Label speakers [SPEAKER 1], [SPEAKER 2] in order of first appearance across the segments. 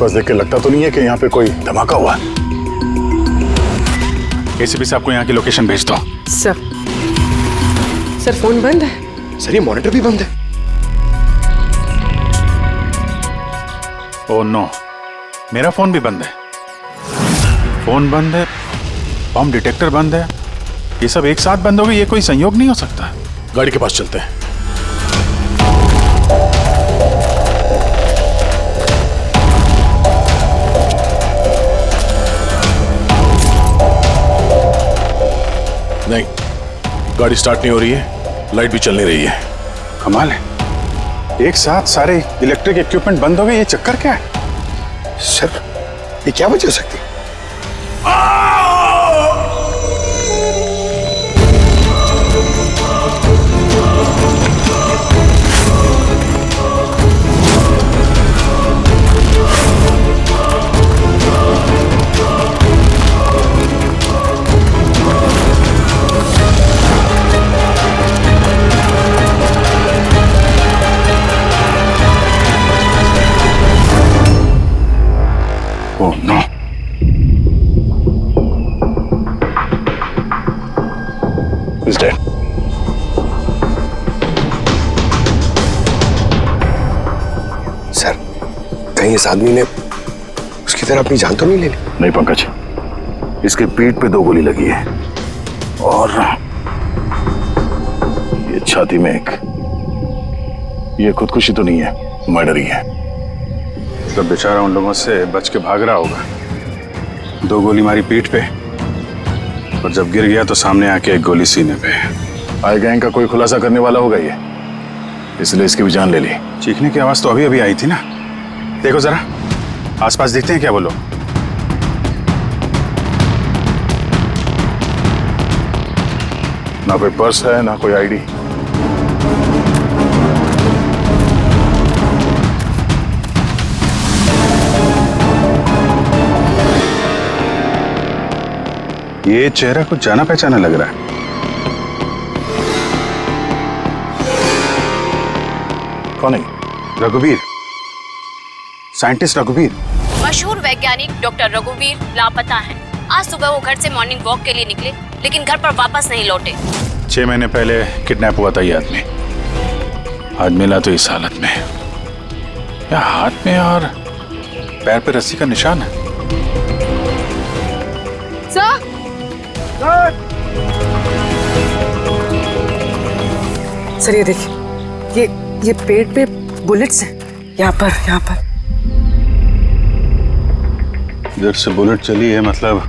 [SPEAKER 1] आसपास देख के लगता तो नहीं है कि यहाँ पे कोई धमाका हुआ है।
[SPEAKER 2] एसीपी साहब को यहाँ की लोकेशन भेज दो।
[SPEAKER 3] सर फोन बंद है।
[SPEAKER 4] सर ये मॉनिटर भी बंद है।
[SPEAKER 2] ओह नो, मेरा फोन भी बंद है। फोन बंद है, बम डिटेक्टर बंद है, ये सब एक साथ बंद हो गए। ये कोई संयोग नहीं हो सकता।
[SPEAKER 1] गाड़ी के पास चलते हैं। नहीं, गाड़ी स्टार्ट नहीं हो रही है, लाइट भी चल नहीं रही है।
[SPEAKER 2] कमाल है, एक साथ सारे इलेक्ट्रिक इक्विपमेंट बंद हो गए। ये चक्कर क्या है?
[SPEAKER 4] सर ये क्या वजह हो सकती है?
[SPEAKER 2] Oh no,
[SPEAKER 1] He's dead.
[SPEAKER 4] Sir कहीं इस आदमी ने उसकी तरह अपनी जान तो नहीं ले ली?
[SPEAKER 1] नहीं पंकज, इसके पीठ पे 2 गोली लगी है और ये छाती में एक। ये खुदकुशी तो नहीं है, मर्डर ही है।
[SPEAKER 2] तो बेचारा उन लोगों से बच के भाग रहा होगा। 2 गोली मारी पीठ पे और जब गिर गया तो सामने आके 1 गोली सीने पे।
[SPEAKER 1] आई गैंग का कोई खुलासा करने वाला होगा ये, इसलिए इसकी भी जान ले ली।
[SPEAKER 2] चीखने की आवाज तो अभी अभी आई थी ना। देखो जरा आसपास देखते हैं क्या बोलो।
[SPEAKER 1] ना कोई पर्स है, ना कोई आईडी।
[SPEAKER 2] ये चेहरा कुछ जाना पहचाना लग रहा है।
[SPEAKER 1] कौन है?
[SPEAKER 2] रघुवीर, साइंटिस्ट रघुवीर।
[SPEAKER 5] मशहूर वैज्ञानिक डॉक्टर रघुवीर लापता हैं। आज सुबह वो घर से मॉर्निंग वॉक के लिए निकले, लेकिन घर पर वापस नहीं लौटे।
[SPEAKER 2] 6 महीने पहले किडनैप हुआ था ये आदमी। आज मिला तो इस हालत में। या हाथ में और पैर पे रस्सी का निशान है।
[SPEAKER 3] सर ये देखिए, ये पेट पे बुलेट्स हैं। यहाँ पर
[SPEAKER 2] इधर से बुलेट चली है, मतलब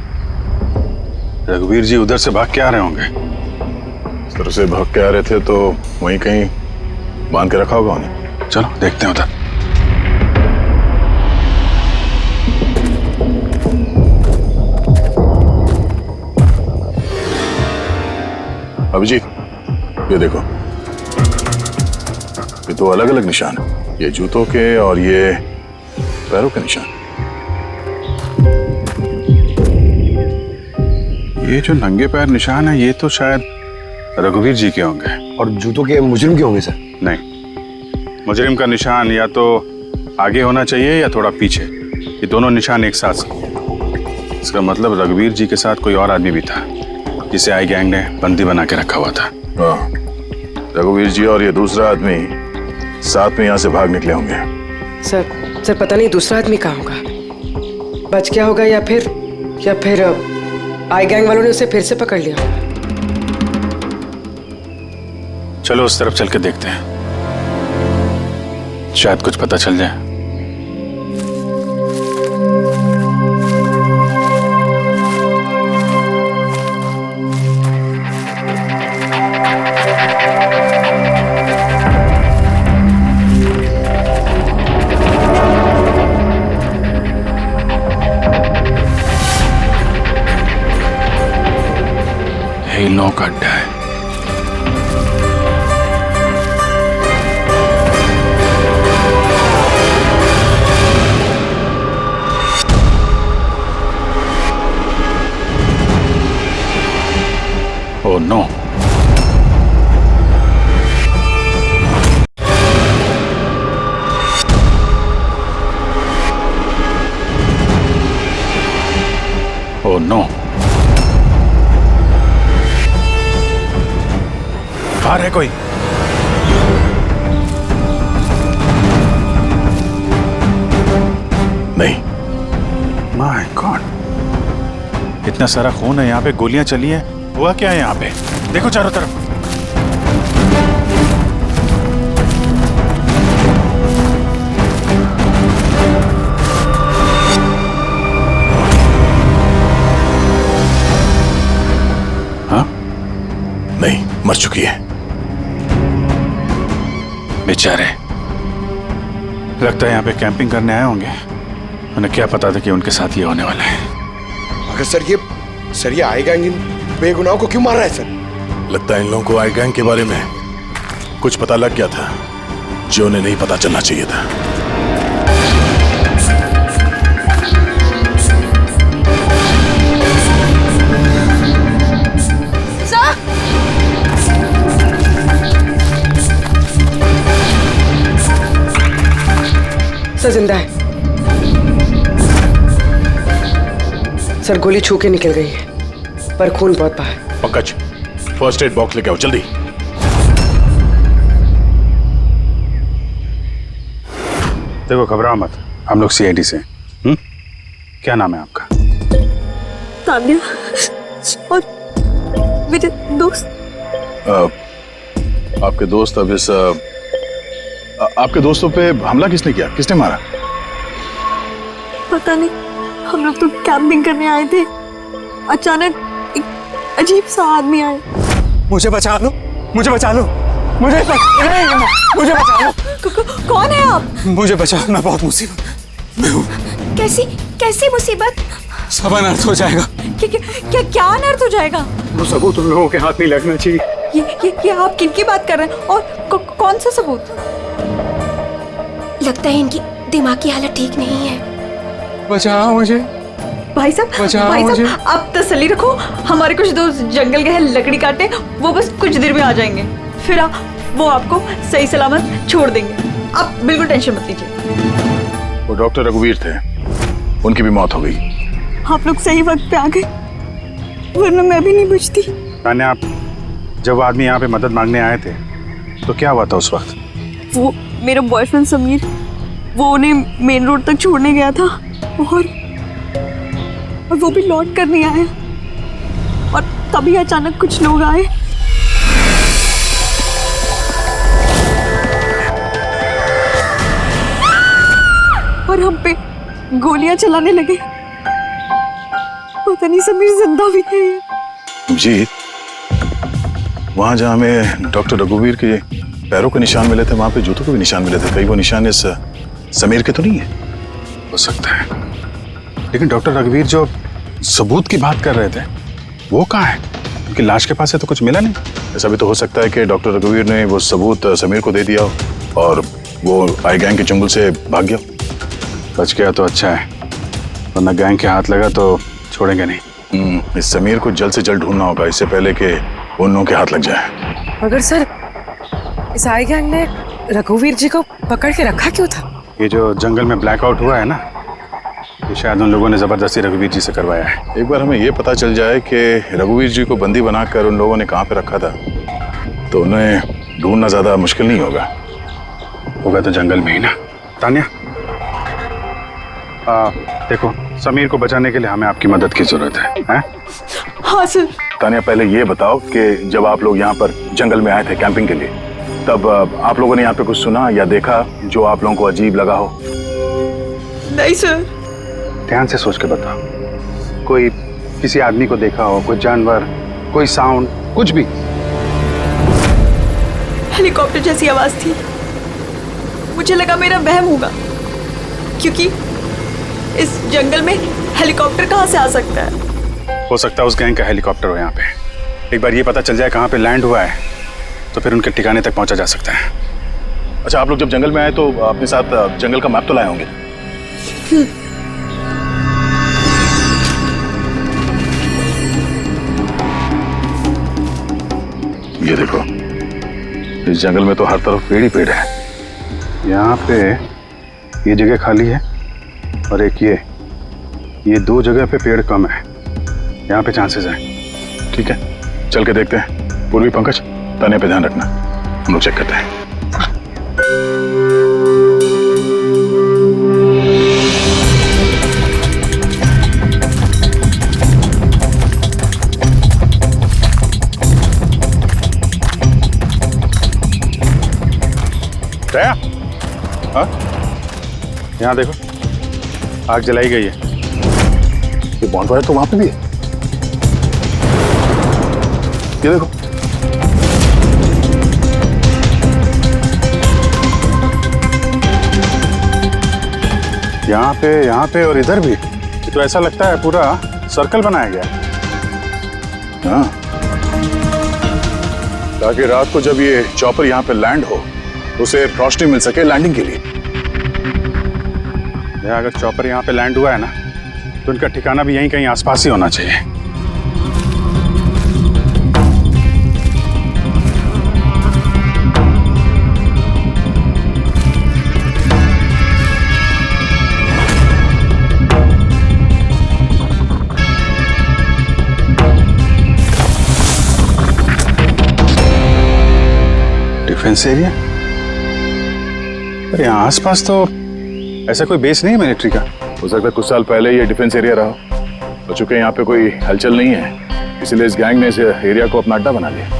[SPEAKER 2] रघुवीर जी उधर से भाग के आ रहे होंगे।
[SPEAKER 1] इस तरह से भाग के आ रहे थे तो वहीं कहीं बांध के रखा होगा उन्हें।
[SPEAKER 2] चलो देखते हैं उधर।
[SPEAKER 1] अभिजीत, ये देखो, ये 2 अलग अलग निशान है। ये जूतों के और ये पैरों के निशान।
[SPEAKER 2] ये जो नंगे पैर निशान है ये तो शायद रघुवीर जी के होंगे।
[SPEAKER 4] और जूतों के मुजरिम के होंगे सर?
[SPEAKER 2] नहीं, मुजरिम का निशान या तो आगे होना चाहिए या थोड़ा पीछे। ये दोनों निशान एक साथ। इसका मतलब रघुवीर जी के साथ कोई और आदमी भी था जिसे आई गैंग ने बंदी बना के रखा हुआ था।
[SPEAKER 1] हाँ, रघुवीर जी और ये दूसरा आदमी साथ में यहाँ से भाग निकले होंगे।
[SPEAKER 3] सर पता नहीं दूसरा आदमी कहाँ होगा। बच गया होगा या फिर आई गैंग वालों ने उसे फिर से पकड़ लिया होगा।
[SPEAKER 2] चलो उस तरफ चल के देखते हैं, शायद कुछ पता चल जाए। हीलों का अड्डा है। ओह नो, है कोई?
[SPEAKER 1] नहीं।
[SPEAKER 2] माय गॉड, इतना सारा खून है यहाँ पे, गोलियां चली हैं, हुआ क्या है यहाँ पे? देखो चारों तरफ। हाँ,
[SPEAKER 1] नहीं, मर चुकी है।
[SPEAKER 2] बेचारे, लगता है यहाँ पे कैंपिंग करने आए होंगे। उन्हें क्या पता था कि उनके साथ ये होने वाला है।
[SPEAKER 4] मगर सर ये आई गैंग इन बेगुनाहों को क्यों मार रहा है सर?
[SPEAKER 1] लगता है इन लोगों को आई गैंग के बारे में कुछ पता लग गया था जो उन्हें नहीं पता चलना चाहिए था।
[SPEAKER 3] सर जिंदा है। सर गोली छू के निकल गई है, पर खून बहुत बहा है।
[SPEAKER 1] पंकज, फर्स्ट एड बॉक्स लेके आओ जल्दी।
[SPEAKER 2] देखो, घबराओ मत, हम लोग सीआईडी से। क्या नाम है आपका?
[SPEAKER 6] तान्या और मेरे दोस्त।
[SPEAKER 1] आपके दोस्त अब इस आपके दोस्तों पे हमला किसने किया? किसने मारा?
[SPEAKER 6] पता नहीं, हम लोग तो कैंपिंग करने आए थे, अचानक एक अजीब सा आदमी आया।
[SPEAKER 7] मुझे बचा लो, मुझे बचा लो, मुझे बचा लो।
[SPEAKER 6] कौन है आप?
[SPEAKER 7] मुझे बचाओ, मैं बहुत मुसीबत में हूँ।
[SPEAKER 6] कैसी मुसीबत?
[SPEAKER 7] सब अनर्थ हो जाएगा।
[SPEAKER 6] क्या अनर्थ हो जाएगा?
[SPEAKER 7] वो सबूत उन लोगों के हाथ नहीं लगना चाहिए।
[SPEAKER 6] ये आप किनकी बात कर रहे हैं और कौन सा सबूत?
[SPEAKER 8] लगता है इनकी दिमाग की हालत ठीक नहीं है।
[SPEAKER 7] बचाओ मुझे।
[SPEAKER 6] भाई साहब, आप तसल्ली रखो, हमारे कुछ दोस्त जंगल गए हैं लकड़ी काटने, वो बस कुछ देर में आ जाएंगे, फिर वो आपको सही सलामत छोड़ देंगे। आप बिल्कुल टेंशन मत लीजिए।
[SPEAKER 1] वो डॉक्टर रघुवीर थे, उनकी भी मौत हो गई।
[SPEAKER 6] आप लोग सही वक्त पे आ गए, वरना मैं भी नहीं बचती।
[SPEAKER 2] तान्या, आप जब वो आदमी यहाँ पे मदद मांगने आए थे तो क्या हुआ था उस वक्त?
[SPEAKER 6] वो मेरा बॉयफ्रेंड समीर, वो उन्हें मेन रोड तक छोड़ने गया था और वो भी लौट कर नहीं आया, और तभी अचानक कुछ लोग आए। और हम पे गोलियां चलाने लगे। पता नहीं समीर जिंदा भी है।
[SPEAKER 1] जी, वहां जहां हमें डॉक्टर रघुवीर के पैरों के निशान मिले थे, वहां पे जूतों के भी निशान मिले थे। कहीं वो निशान इस समीर के तो नहीं है?
[SPEAKER 2] हो सकता है, लेकिन डॉक्टर रघुवीर जो सबूत की बात कर रहे थे वो कहाँ है? उनकी लाश के पास है तो कुछ मिला नहीं।
[SPEAKER 1] ऐसा भी तो हो सकता है कि डॉक्टर रघुवीर ने वो सबूत समीर को दे दिया हो और वो आई गैंग के चंगुल से भाग गया।
[SPEAKER 2] बच गया तो अच्छा है, वरना गैंग के हाथ लगा तो छोड़ेंगे नहीं।
[SPEAKER 1] इस समीर को जल्द से जल्द ढूंढना होगा, इससे पहले कि उन लोगों के हाथ लग जाए।
[SPEAKER 3] मगर सर, इस आई गैंग ने रघुवीर जी को पकड़ के रखा क्यों था?
[SPEAKER 2] ये जो जंगल में ब्लैकआउट हुआ है ना, ये शायद उन लोगों ने जबरदस्ती रघुवीर जी से करवाया है।
[SPEAKER 1] एक बार हमें ये पता चल जाए कि रघुवीर जी को बंदी बनाकर उन लोगों ने कहाँ पे रखा था तो उन्हें ढूंढना ज्यादा मुश्किल नहीं होगा।
[SPEAKER 2] होगा तो जंगल में ही ना। तान्या, देखो, समीर को बचाने के लिए हमें आपकी मदद की जरूरत है?
[SPEAKER 6] हाँ सर।
[SPEAKER 1] तान्या, पहले ये बताओ कि जब आप लोग यहाँ पर जंगल में आए थे कैंपिंग के लिए, तब आप लोगों ने यहाँ पे कुछ सुना या देखा जो आप लोगों को अजीब लगा हो?
[SPEAKER 6] नहीं सर।
[SPEAKER 2] ध्यान से सोच के बताओ, कोई किसी आदमी को देखा हो, कोई जानवर, कोई साउंड, कुछ भी?
[SPEAKER 6] हेलीकॉप्टर जैसी आवाज थी, मुझे लगा मेरा वहम होगा, क्योंकि इस जंगल में हेलीकॉप्टर कहाँ से आ सकता है?
[SPEAKER 2] हो सकता है उस गैंग का हेलीकॉप्टर हो यहाँ पे। एक बार ये पता चल जाए कहाँ पे लैंड हुआ है तो फिर उनके ठिकाने तक पहुंचा जा सकता है।
[SPEAKER 1] अच्छा, आप लोग जब जंगल में आए तो अपने साथ जंगल का मैप तो लाए होंगे? ये देखो, इस जंगल में तो हर तरफ पेड़ ही पेड़ है।
[SPEAKER 2] यहाँ पे ये जगह खाली है और एक ये दो जगह पे पेड़ कम है, यहाँ पे चांसेस हैं।
[SPEAKER 1] ठीक है, चल के देखते हैं। पूर्वी, पंकज तने पे ध्यान रखना, हम लोग चेक करते हैं।
[SPEAKER 2] दया, हाँ? यहाँ देखो, आग जलाई गई है।
[SPEAKER 1] ये बॉन्डफायर तो वहां पे भी है। ये देखो,
[SPEAKER 2] यहाँ पे और इधर भी। ये तो ऐसा लगता है पूरा सर्कल बनाया गया है।
[SPEAKER 1] हाँ, ताकि रात को जब ये चॉपर यहाँ पे लैंड हो उसे रोशनी मिल सके लैंडिंग के लिए।
[SPEAKER 2] अगर चॉपर यहाँ पे लैंड हुआ है ना, तो उनका ठिकाना भी यहीं कहीं आसपास ही होना चाहिए। Defence area? पर यहाँ आसपास तो ऐसा कोई बेस नहीं है मिलिट्री का।
[SPEAKER 1] हो सकता है कुछ साल पहले ये डिफेंस एरिया रहा हो, और चूंकि यहाँ पे कोई हलचल नहीं है इसलिए इस गैंग ने इस एरिया को अपना अड्डा बना लिया।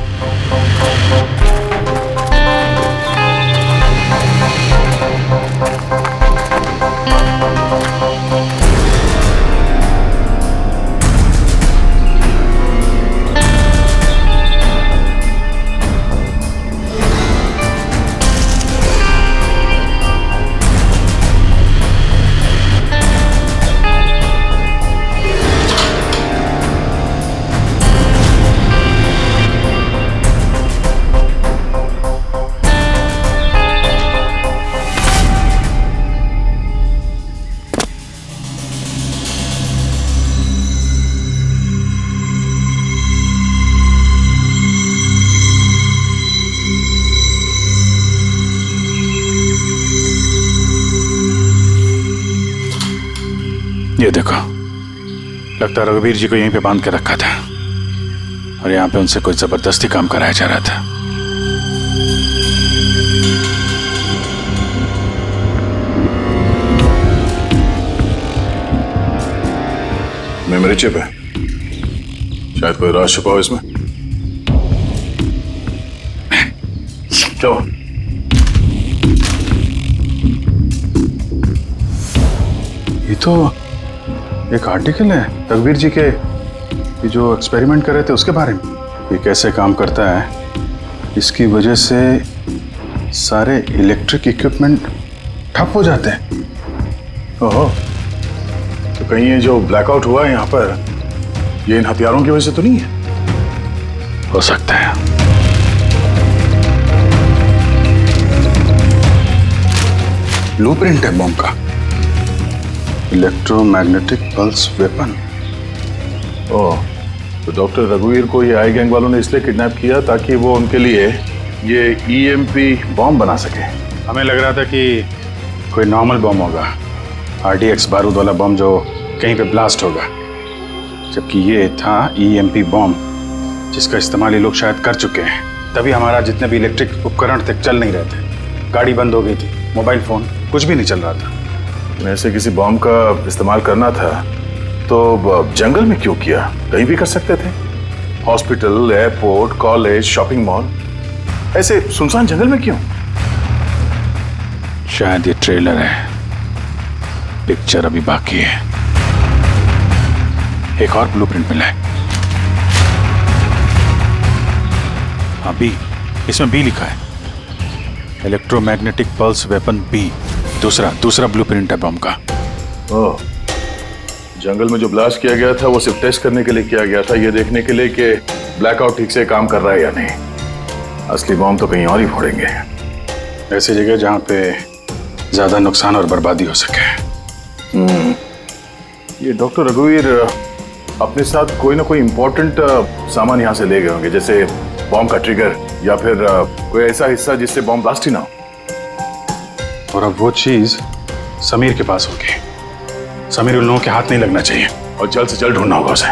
[SPEAKER 2] ये देखो, लगता है रघुवीर जी को यहीं पे बांध के रखा था और यहाँ पे उनसे कोई जबरदस्ती काम कराया जा रहा था।
[SPEAKER 1] मेमोरी चिप है, शायद कोई राज छुपा हो इसमें। क्यों?
[SPEAKER 2] ये तो एक आर्टिकल है रघुवीर जी के, ये जो एक्सपेरिमेंट कर रहे थे उसके बारे में। ये कैसे काम करता है, इसकी वजह से सारे इलेक्ट्रिक इक्विपमेंट ठप हो जाते हैं।
[SPEAKER 1] ओहो, तो कहीं ये जो ब्लैकआउट हुआ है यहाँ पर, ये इन हथियारों की वजह से तो नहीं है?
[SPEAKER 2] हो सकता है। ब्लूप्रिंट है बॉम्ब का, इलेक्ट्रोमैग्नेटिक पल्स वेपन।
[SPEAKER 1] ओह, तो डॉक्टर रघुवीर को ये आई गैंग वालों ने इसलिए किडनैप किया ताकि वो उनके लिए ये ईएमपी बॉम्ब बना सके।
[SPEAKER 2] हमें लग रहा था कि कोई नॉर्मल बॉम्ब होगा, आरडीएक्स बारूद वाला बॉम्ब जो कहीं पे ब्लास्ट होगा, जबकि ये था ईएमपी बॉम्ब जिसका इस्तेमाल ये लोग शायद कर चुके हैं। तभी हमारा जितने भी इलेक्ट्रिक उपकरण थे चल नहीं रहे थे, गाड़ी बंद हो गई थी, मोबाइल फोन कुछ भी नहीं चल रहा था।
[SPEAKER 1] ऐसे किसी बॉम्ब का इस्तेमाल करना था तो जंगल में क्यों किया? कहीं भी कर सकते थे, hospital, airport, college, shopping mall, ऐसे सुनसान जंगल में क्यों?
[SPEAKER 2] शायद ये ट्रेलर है, पिक्चर अभी बाकी है। एक और ब्लूप्रिंट मिला है। हाँ, बी, इसमें बी लिखा है, इलेक्ट्रोमैग्नेटिक पल्स वेपन बी। दूसरा ब्लूप्रिंट है बम का।
[SPEAKER 1] ओह, जंगल में जो ब्लास्ट किया गया था वो सिर्फ टेस्ट करने के लिए किया गया था, ये देखने के लिए कि ब्लैकआउट ठीक से काम कर रहा है या नहीं। असली बॉम्ब तो कहीं और ही फोड़ेंगे,
[SPEAKER 2] ऐसी जगह जहां पे ज्यादा नुकसान और बर्बादी हो सके।
[SPEAKER 1] ये डॉक्टर रघुवीर अपने साथ कोई ना कोई इंपॉर्टेंट सामान यहाँ से ले गए होंगे, जैसे बॉम्ब का ट्रिगर या फिर कोई ऐसा हिस्सा जिससे बॉम्ब ब्लास्ट ही ना हो।
[SPEAKER 2] और अब वो चीज समीर के पास होगी। समीर उन लोगों के हाथ नहीं लगना चाहिए
[SPEAKER 1] और जल्द से जल्द ढूंढना होगा उसे।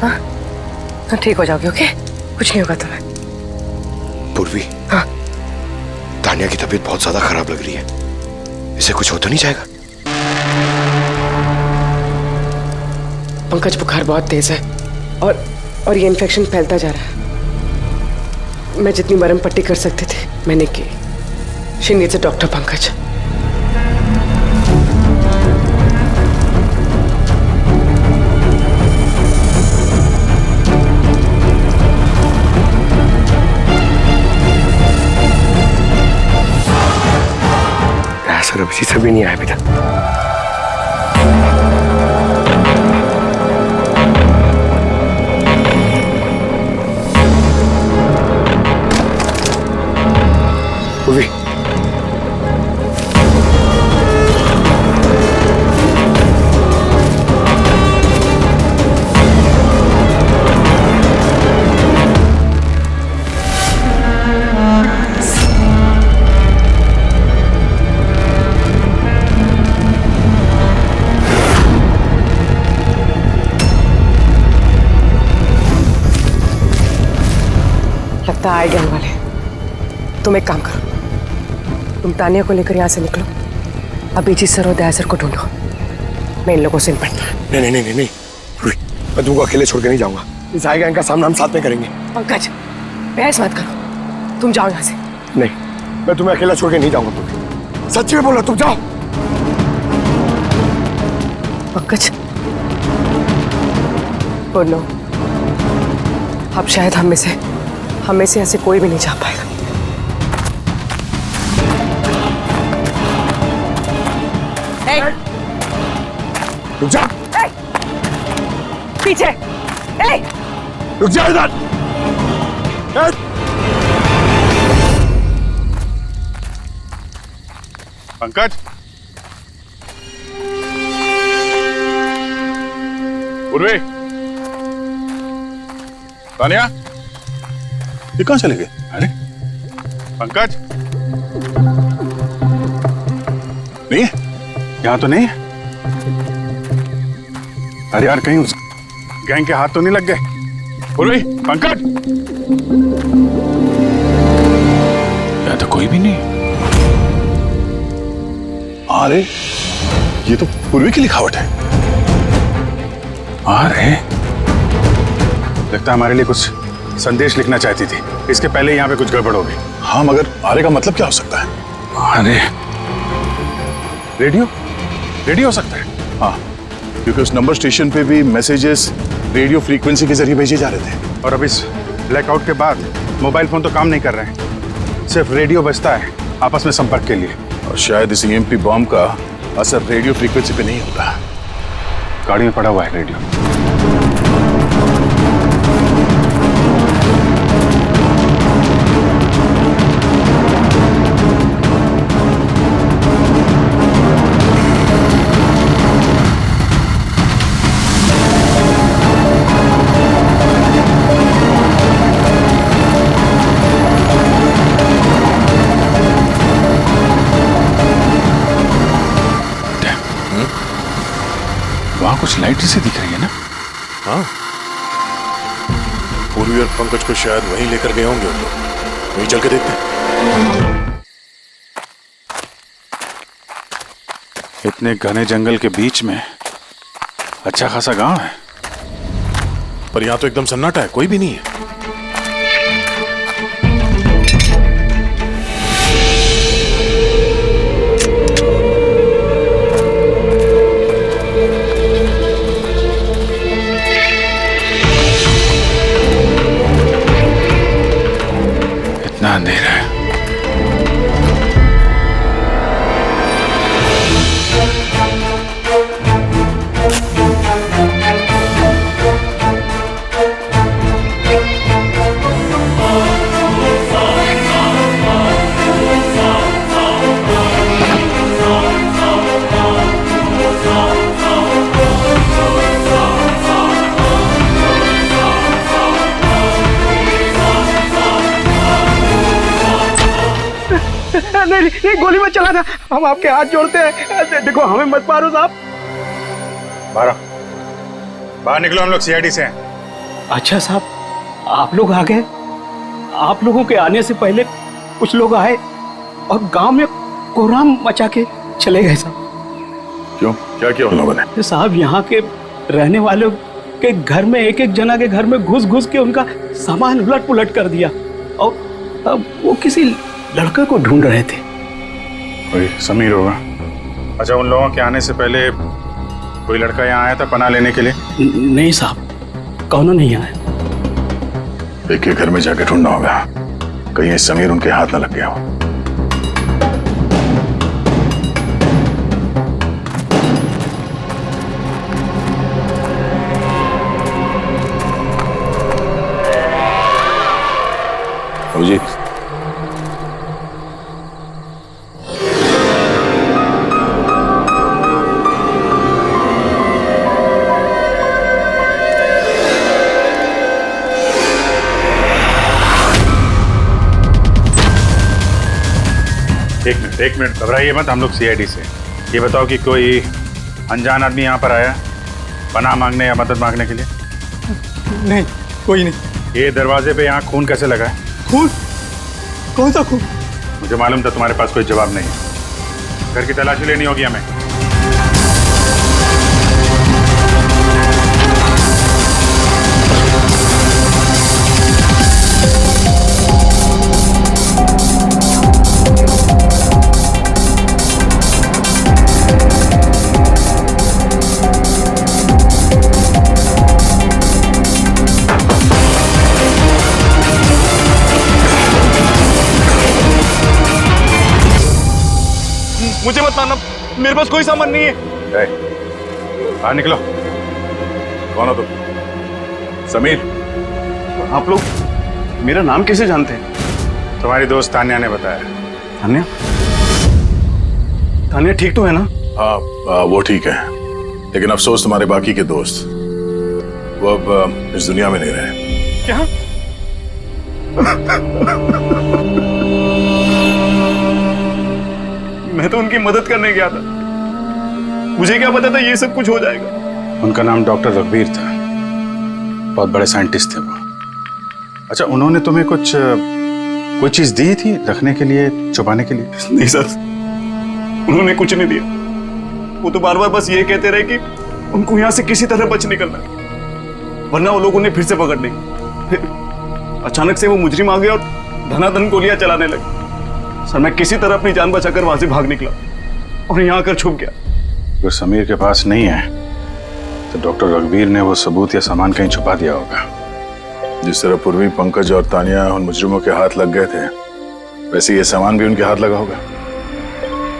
[SPEAKER 3] हाँ ठीक हो जाओगे, ओके? कुछ नहीं होगा तुम्हें।
[SPEAKER 4] पूर्वी,
[SPEAKER 3] हाँ
[SPEAKER 4] तानिया की तबीयत बहुत ज्यादा खराब लग रही है, इसे कुछ हो तो नहीं जाएगा?
[SPEAKER 3] पंकज बुखार बहुत तेज है और ये इन्फेक्शन फैलता जा रहा है। मैं जितनी मरहम पट्टी कर सकती थी मैंने की। She needs a doctor Pankaj.
[SPEAKER 4] Sir अभी से भी नहीं आया अभी तक। पूर्वी,
[SPEAKER 3] लगता है आए गैंग वाले। तुम एक काम करो, तुम तानिया को लेकर यहाँ से निकलो, अभिजीत सर और दया सर को ढूंढो। मैं इन लोगों से निपटना।
[SPEAKER 4] नहीं नहीं नहीं नहीं, मैं तुमको अकेले छोड़ के नहीं जाऊंगा। इस आएगा इनका सामना हम साथ में करेंगे।
[SPEAKER 3] पंकज बहस मत करो, तुम जाओ यहाँ से।
[SPEAKER 4] नहीं, मैं तुम्हें अकेला छोड़ के नहीं जाऊंगा पूर्वी। सच्ची में बोला, तुम जाओ।
[SPEAKER 3] पंकज बोलो, अब शायद हम में से ऐसे कोई भी नहीं जा पाएगा।
[SPEAKER 4] रुक जा।
[SPEAKER 3] पीछे।
[SPEAKER 4] रुक जा इधर।
[SPEAKER 2] पंकज, पूर्वी, तानिया,
[SPEAKER 1] ये कहाँ चले गए?
[SPEAKER 2] अरे पंकज,
[SPEAKER 1] नहीं है?
[SPEAKER 2] यहाँ तो नहीं है। अरे यार कहीं उस गैंग के हाथ तो नहीं लग गए? पूर्वी, पंकज, यहाँ तो कोई भी नहीं।
[SPEAKER 1] अरे ये तो पूर्वी की लिखावट है।
[SPEAKER 2] अरे लगता है हमारे लिए कुछ संदेश लिखना चाहती थी, इसके पहले यहाँ पे कुछ गड़बड़ हो गई।
[SPEAKER 1] हाँ मगर आरे का मतलब क्या हो सकता है?
[SPEAKER 2] अरे रेडियो हो सकता है।
[SPEAKER 1] हाँ, क्योंकि उस नंबर स्टेशन पे भी मैसेजेस रेडियो फ्रीक्वेंसी के जरिए भेजे जा रहे थे।
[SPEAKER 2] और अब इस ब्लैकआउट के बाद मोबाइल फोन तो काम नहीं कर रहे हैं, सिर्फ रेडियो बजता है आपस में संपर्क के लिए।
[SPEAKER 1] और शायद इस ईएमपी बॉम्ब का असर रेडियो फ्रीक्वेंसी पे नहीं होता।
[SPEAKER 2] गाड़ी में पड़ा हुआ है रेडियो। वहां कुछ लाइट से दिख रही है ना?
[SPEAKER 1] हाँ, पूर्वी और पंकज को शायद वहीं लेकर गए होंगे उन लोग। वहीं चल के देखते हैं।
[SPEAKER 2] इतने घने जंगल के बीच में अच्छा खासा गांव है,
[SPEAKER 1] पर यहाँ तो एकदम सन्नाटा है, कोई भी नहीं है।
[SPEAKER 2] इतना अंधेरा है।
[SPEAKER 7] नहीं, गोली मत चलाना, हम आपके हाथ जोड़ते हैं। देखो हमें मत मारो साहब।
[SPEAKER 2] बाहर निकलो, हम लोग सीआईडी से हैं।
[SPEAKER 9] अच्छा साहब, आप लोग आ गए। आप लोगों के आने से पहले कुछ लोग आए और गांव में कोहराम मचा के चले गए साहब।
[SPEAKER 1] क्यों, क्या किया उन लोगों ने?
[SPEAKER 9] साहब, यहाँ के रहने वालों के घर में एक एक जना के घर में घुस घुस के उनका सामान उलट पुलट कर दिया और अब वो किसी लड़के को ढूंढ रहे थे।
[SPEAKER 2] कोई समीर होगा। अच्छा, उन लोगों के आने से पहले कोई लड़का यहाँ आया था पनाह लेने के लिए?
[SPEAKER 9] नहीं साहब, कौन नहीं आया।
[SPEAKER 1] एक एक घर में जाके ढूंढना होगा, कहीं ये समीर उनके हाथ न लग गया हो। जी,
[SPEAKER 2] एक मिनट घबराइए मत, हम लोग सीआईडी से। ये बताओ कि कोई अनजान आदमी यहाँ पर आया पनाह मांगने या मदद मांगने के लिए?
[SPEAKER 7] नहीं, कोई नहीं।
[SPEAKER 2] ये दरवाजे पे यहाँ खून कैसे लगा है?
[SPEAKER 7] खून? कौन सा खून?
[SPEAKER 2] मुझे मालूम था तुम्हारे पास कोई जवाब नहीं है। घर की तलाशी लेनी होगी हमें।
[SPEAKER 7] मुझे मत मारना, मेरे पास कोई सामान नहीं है।
[SPEAKER 2] बाहर निकलो।
[SPEAKER 1] कौन हो तुम? समीर?
[SPEAKER 7] आप लोग मेरा नाम कैसे जानते हैं?
[SPEAKER 2] तुम्हारी दोस्त तान्या ने बताया।
[SPEAKER 7] तान्या? तान्या ठीक तो है ना?
[SPEAKER 1] हाँ, वो ठीक है, लेकिन अफसोस तुम्हारे बाकी के दोस्त वो अब इस दुनिया में नहीं रहे।
[SPEAKER 7] क्या? मैं तो उनकी मदद करने गया था, मुझे क्या पता था ये सब कुछ हो जाएगा।
[SPEAKER 2] उनका नाम डॉक्टर रघुवीर था, बहुत बड़े साइंटिस्ट थे वो। अच्छा, उन्होंने तुम्हें कोई चीज दी थी रखने के लिए, छुपाने के लिए?
[SPEAKER 7] नहीं सर, उन्होंने कुछ नहीं दिया। वो तो बार बार बस ये कहते रहे कि उनको यहाँ से किसी तरह बच निकलना है, वरना वो लोग उन्हें फिर से पकड़ लेंगे। फिर अचानक से वो मुजरिम आ गए और धनाधन गोलियां चलाने लगे। सर, मैं किसी तरह अपनी जान बचाकर वहां से भाग निकला और यहाँ आकर छुप गया।
[SPEAKER 2] अगर समीर के पास नहीं है तो डॉक्टर रघुवीर ने वो सबूत या सामान कहीं छुपा दिया होगा।
[SPEAKER 1] जिस तरह पूर्वी, पंकज और तानिया उन मुजरिमों के हाथ लग गए थे, वैसे ये सामान भी उनके हाथ लगा होगा।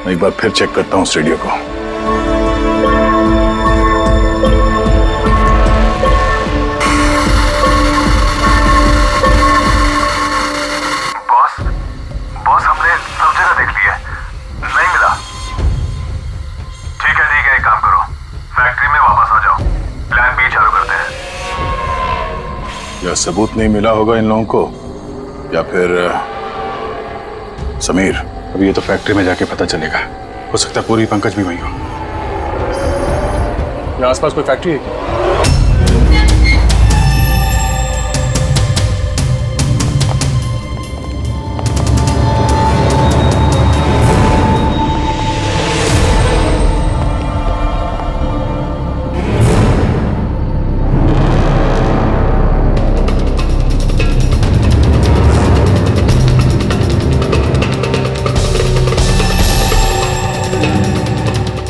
[SPEAKER 1] मैं एक बार फिर चेक करता हूँ उस रेडियो को।
[SPEAKER 10] बॉस, हमने सब जगह देख लिया, नहीं मिला। ठीक है, एक काम करो, फैक्ट्री में वापस आ जाओ, प्लान बी चालू करते हैं।
[SPEAKER 1] या सबूत नहीं मिला होगा इन लोगों को, या फिर समीर।
[SPEAKER 2] अब ये तो फैक्ट्री में जाके पता चलेगा। हो सकता है पूरी पंकज भी वहीं हो।
[SPEAKER 7] यहाँ आसपास कोई फैक्ट्री है क्या?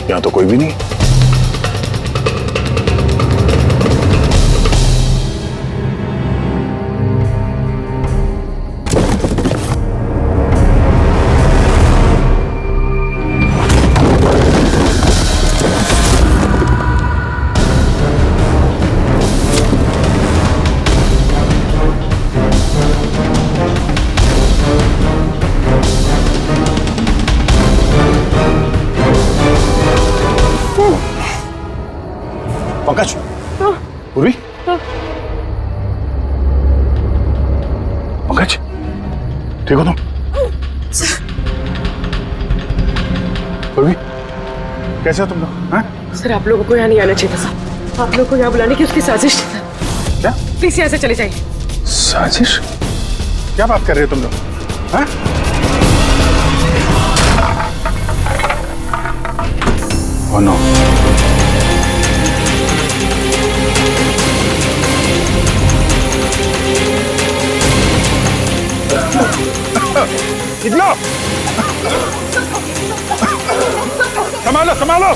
[SPEAKER 1] यहाँ तो कोई भी नहीं। पंकज, पूर्वी, पंकज, ठीक हो तुम? पूर्वी, कैसे हो तुम लोग? हाँ?
[SPEAKER 3] सर, आप लोगों को यहाँ नहीं आना चाहिए था। आप लोगों को यहाँ बुलाने की उसकी साजिश थी।
[SPEAKER 1] क्या?
[SPEAKER 3] प्लीज यहाँ से चले जाइए।
[SPEAKER 2] साजिश? क्या बात कर रहे हो तुम लोग? हाँ? Oh no. निकलो! संभालो संभालो!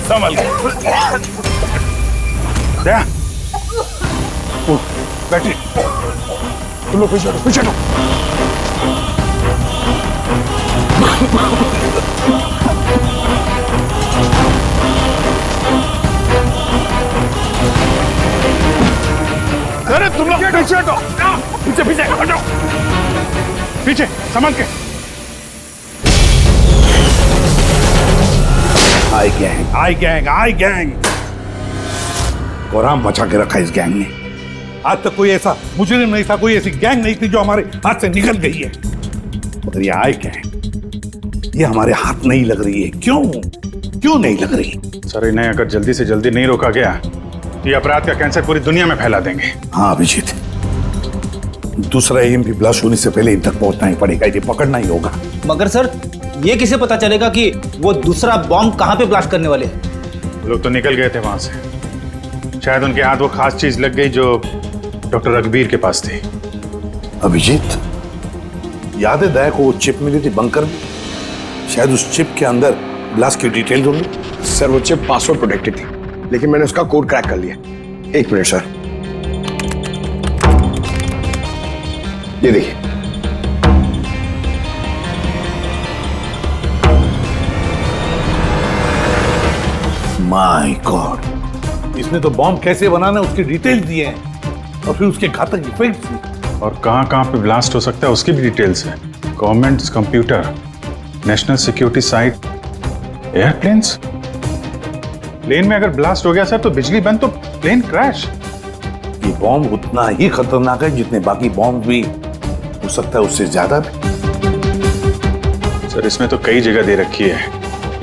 [SPEAKER 2] संभल दया, बैठी। तुम लोग पीछे हटो, पीछे हटो। अरे तुम लोग पीछे हटो, पीछे पीछे हटो, पीछे संभाल के।
[SPEAKER 11] आई गैंग कोराम मचा के रखा इस गैंग ने। आज तक कोई ऐसा मुजरिम नहीं था, कोई ऐसी गैंग नहीं थी जो हमारे हाथ से निकल गई है। मगर ये आई गैंग, ये हमारे हाथ नहीं लग रही है। क्यों नहीं लग रही?
[SPEAKER 2] सर, इन्हें अगर जल्दी से जल्दी नहीं रोका गया तो ये अपराध का कैंसर पूरी दुनिया में फैला देंगे।
[SPEAKER 11] हाँ अभिजीत, दूसरा एम भी ब्लास्ट होने से पहले इन तक पहुंचना ही पड़ेगा, इन्हें पकड़ना ही होगा।
[SPEAKER 9] मगर सर, ये किसे पता चलेगा कि वो दूसरा बॉम्ब कहाँ पे ब्लास्ट करने वाले हैं?
[SPEAKER 2] लोग तो निकल गए थे वहां से, शायद उनके हाथ वो खास चीज लग गई जो डॉक्टर रघुवीर के पास थी।
[SPEAKER 11] अभिजीत, याद है दया को वो चिप मिली थी बंकर में? शायद उस चिप के अंदर ब्लास्ट की डिटेल्स होंगी।
[SPEAKER 4] सर वो चिप पासवर्ड प्रोटेक्टेड थी, लेकिन मैंने उसका कोड क्रैक कर लिया। एक मिनट सर, ये देखिए।
[SPEAKER 11] माय गॉड, इसमें तो बॉम्ब कैसे बनाना उसकी डिटेल्स दिए हैं और फिर उसके घातक इफेक्ट्स भी।
[SPEAKER 2] और कहां पे ब्लास्ट हो सकता है उसकी भी डिटेल्स है। Government computer, national security site, airplanes. Plane में अगर ब्लास्ट हो गया सर तो बिजली बंद तो प्लेन क्रैश।
[SPEAKER 11] ये बॉम्ब उतना ही खतरनाक है जितने बाकी बॉम्ब भी हो सकता है, उससे ज्यादा भी।
[SPEAKER 2] सर, इसमें तो कई जगह दे रखी है,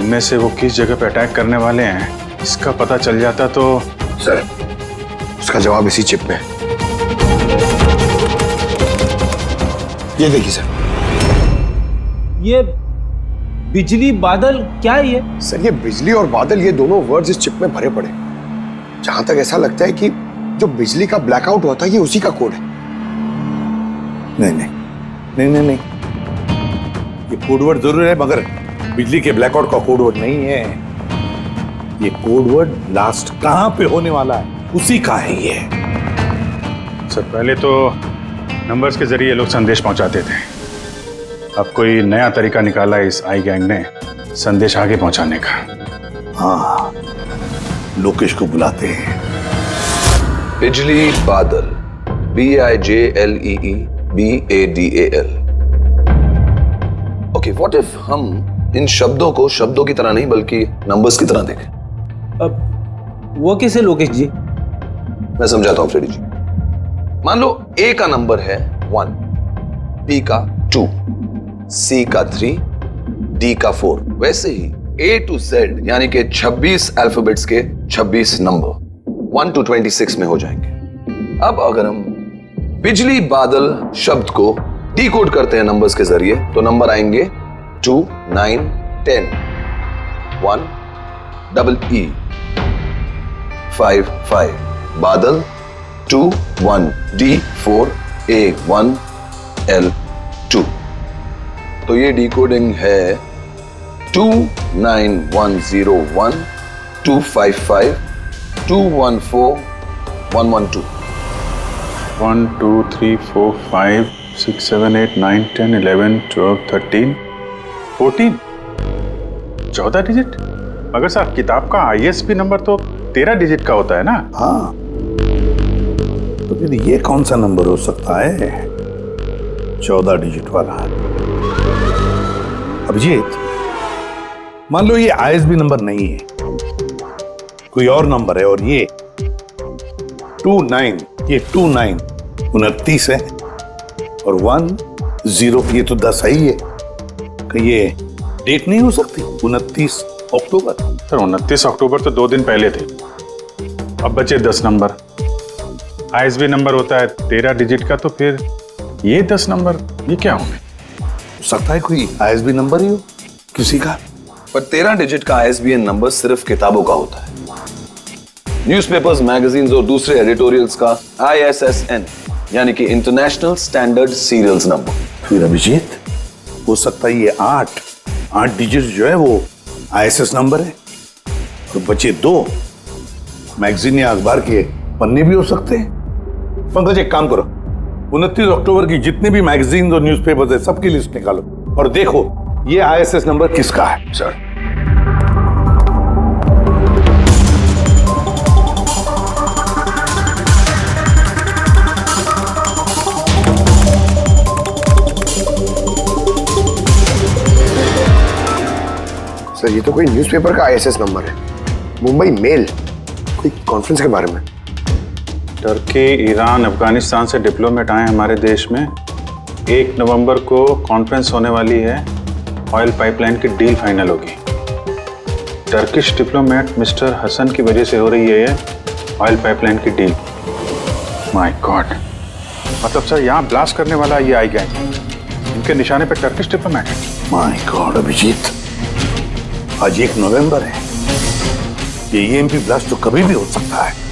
[SPEAKER 2] इनमें से वो किस जगह पे अटैक करने वाले हैं इसका पता चल जाता तो।
[SPEAKER 4] सर, उसका जवाब इसी चिप में है। ये देखिए सर।
[SPEAKER 9] ये बिजली बादल क्या है ये?
[SPEAKER 4] सर ये बिजली और बादल, ये दोनों वर्ड्स इस चिप में भरे पड़े। जहां तक ऐसा लगता है कि जो बिजली का ब्लैकआउट होता है ये उसी का कोड है।
[SPEAKER 11] नहीं, ये कोडवर्ड जरूर है मगर बिजली के ब्लैकआउट का कोडवर्ड नहीं है। ये कोडवर्ड ब्लास्ट कहां पे होने वाला है उसी का है ये।
[SPEAKER 2] सर, पहले तो नंबर्स के जरिए लोग संदेश पहुंचाते थे, अब कोई नया तरीका निकाला इस आई गैंग ने संदेश आगे पहुंचाने का।
[SPEAKER 11] हाँ, लोकेश को बुलाते हैं।
[SPEAKER 12] बिजली बादल, BIJLEEBADAL। ओके, व्हाट इफ हम इन शब्दों को शब्दों की तरह नहीं बल्कि नंबर्स की तरह देखें?
[SPEAKER 9] अब वो कैसे लोकेश जी?
[SPEAKER 12] मैं समझाता हूं फ्रेडी जी। मान लो A का नंबर है 1, B का 2, C का 3, D का 4। वैसे ही A to Z यानी कि 26 अल्फाबेट्स के 26 नंबर 1 to 26 में हो जाएंगे। अब अगर हम बिजली बादल शब्द को डिकोड करते हैं नंबर्स के जरिए तो नंबर आएंगे 2, 9, 10, 1, EE, 5, 5, बादल 2, 1, D, 4, A, 1, L, 2। तो ये डिकोडिंग है 29101 255 214 112।
[SPEAKER 2] 1 2 3 4 5 6 7 8 9 10 11 12 13 14 14 डिजिट। मगर साहब, किताब का ISP नंबर तो 13 डिजिट का होता है ना?
[SPEAKER 11] हाँ, तो फिर ये कौन सा नंबर हो सकता है? 14 डिजिट वाला। अभिजीत, मान लो ये आईएसबी नंबर नहीं है, कोई और नंबर है, और ये 29, ये 29 29 है, और 10 ये तो 10 है ही है। कि ये डेट नहीं हो सकती 29 अक्टूबर?
[SPEAKER 2] सर 29 अक्टूबर तो 2 दिन पहले थे, अब बचे 10 नंबर। आईएसबी नंबर होता है 13 डिजिट का, तो फिर ये 10 नंबर ये क्या होंगे?
[SPEAKER 11] हो सकता है कोई आईएसबी नंबर ही हो किसी का।
[SPEAKER 12] पर 13 डिजिट का आईएसबीएन नंबर सिर्फ किताबों का होता है। न्यूज़पेपर्स, मैगजीन्स और दूसरे एडिटोरियल्स का ISSN यानी कि इंटरनेशनल स्टैंडर्ड सीरियल्स नंबर।
[SPEAKER 11] फिर अभिजीत, हो सकता है ये 8 डिजिट जो है वो ISS नंबर है, तो बचे 2 मैगजीन या अखबार के पन्ने भी हो सकते हैं। पंकज, एक काम करो, 29 अक्टूबर की जितने भी मैगजीन और न्यूज़पेपर्स है सबकी लिस्ट निकालो और देखो ये ISS नंबर किसका है।
[SPEAKER 12] सर,
[SPEAKER 4] सर ये तो कोई न्यूज़पेपर का ISS नंबर है। मुंबई मेल, कोई कॉन्फ्रेंस के बारे में।
[SPEAKER 2] टर्की, ईरान, अफगानिस्तान से डिप्लोमेट आए हमारे देश में। 1 नवंबर को कॉन्फ्रेंस होने वाली है, ऑयल पाइपलाइन की डील फाइनल होगी। टर्किश डिप्लोमेट मिस्टर हसन की वजह से हो रही है ये ऑयल पाइपलाइन की डील। माय गॉड, मतलब सर यहाँ ब्लास्ट करने वाला ये आई गैंग, इनके निशाने पे टर्किश डिप्लोमेट है।
[SPEAKER 11] माय गॉड अभिजीत, आज 1 नवंबर है, ये EMP ब्लास्ट तो कभी भी हो सकता है।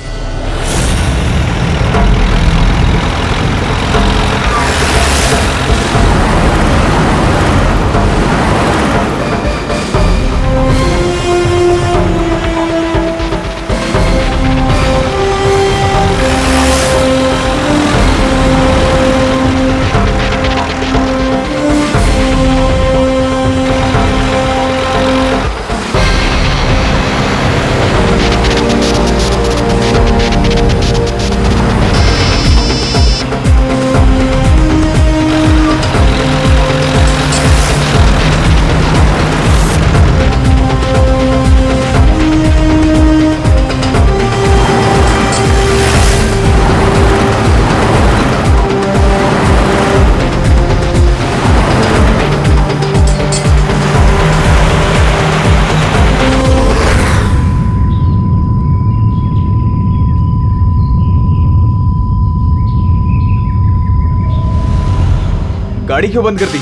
[SPEAKER 13] गाड़ी क्यों बंद कर दी?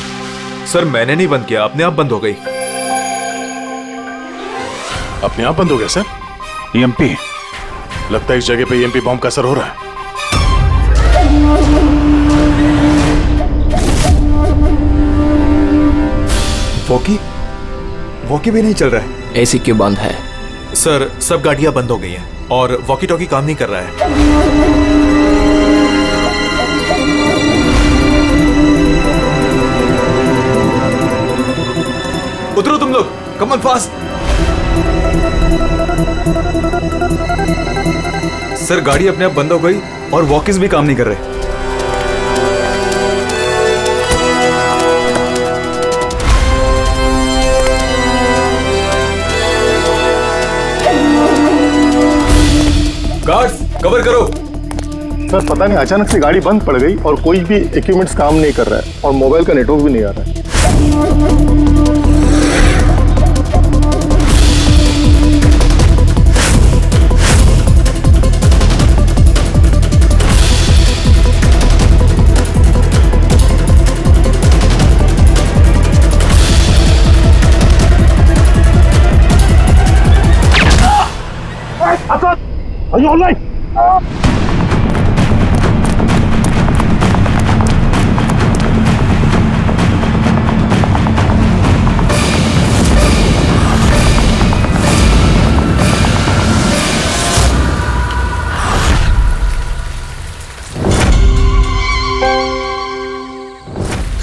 [SPEAKER 13] सर मैंने नहीं बंद किया, अपने आप बंद हो गई।
[SPEAKER 1] अपने आप बंद हो गया सर?
[SPEAKER 2] EMP
[SPEAKER 1] लगता है इस जगह पे EMP बॉम्ब का असर हो रहा है।
[SPEAKER 13] वॉकी भी नहीं चल रहा है।
[SPEAKER 14] एसी क्यों बंद है?
[SPEAKER 13] सर सब गाड़ियां बंद हो गई हैं और वॉकी टॉकी काम नहीं कर रहा है। उतरो तुम लोग, कम ऑन फास्ट। सर गाड़ी अपने आप बंद हो गई और वॉकिस भी काम नहीं कर रहे। गार्ड्स कवर करो।
[SPEAKER 15] सर पता नहीं अचानक से गाड़ी बंद पड़ गई और कोई भी इक्विपमेंट्स काम नहीं कर रहा है और मोबाइल का नेटवर्क भी नहीं आ रहा है।
[SPEAKER 11] Are you all right?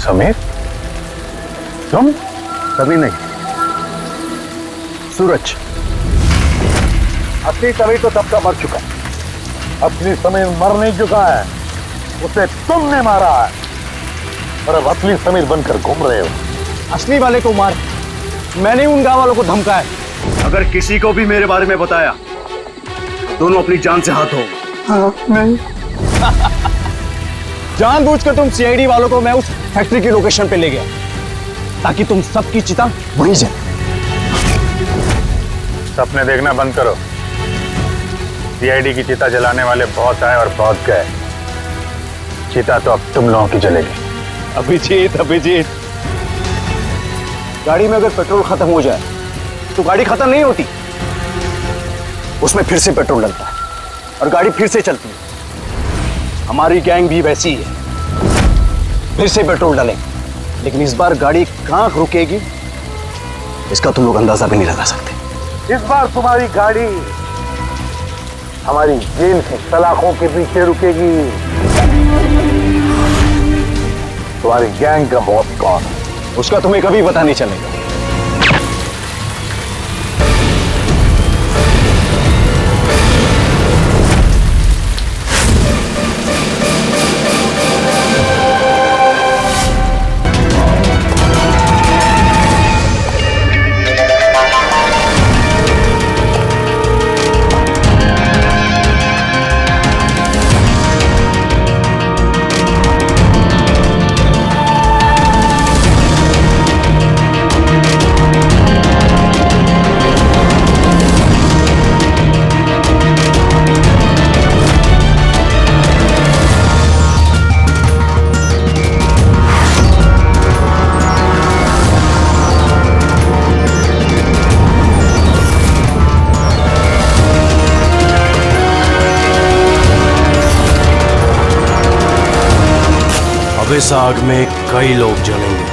[SPEAKER 15] Sameer, तुम? कभी नहीं। सूरज असली तभी तो तब का मर चुका है। असली समय मर नहीं चुका है, उसे तुमने मारा है और अब असली समीर बनकर घूम रहे हो।
[SPEAKER 9] असली वाले को मार, मैंने उन गांव वालों को धमकाया।
[SPEAKER 7] अगर किसी को भी मेरे बारे में बताया दोनों अपनी जान से हाथ हो।
[SPEAKER 15] नहीं
[SPEAKER 9] जानबूझकर तुम सीआईडी वालों को मैं उस फैक्ट्री की लोकेशन पे ले गया ताकि तुम सबकी चिता बुझ जाए।
[SPEAKER 2] सपने देखना बंद करो। सीआईडी की चिता जलाने वाले बहुत आए और बहुत गए। चिता तो अब तुम लोगों की जलेगी।
[SPEAKER 9] अभिजीत, गाड़ी में अगर पेट्रोल खत्म हो जाए तो गाड़ी खत्म नहीं होती, उसमें फिर से पेट्रोल डलता है और गाड़ी फिर से चलती है। हमारी गैंग भी वैसी है, फिर से पेट्रोल डालेंगे, लेकिन इस बार गाड़ी कहां रुकेगी इसका तुम लोग अंदाजा भी नहीं लगा सकते।
[SPEAKER 15] इस बार तुम्हारी गाड़ी हमारी जेल के सलाखों के पीछे रुकेगी। तुम्हारी गैंग का बॉस कौन है?
[SPEAKER 9] उसका तुम्हें कभी पता नहीं चलेगा।
[SPEAKER 14] इस आग में कई लोग जलेंगे।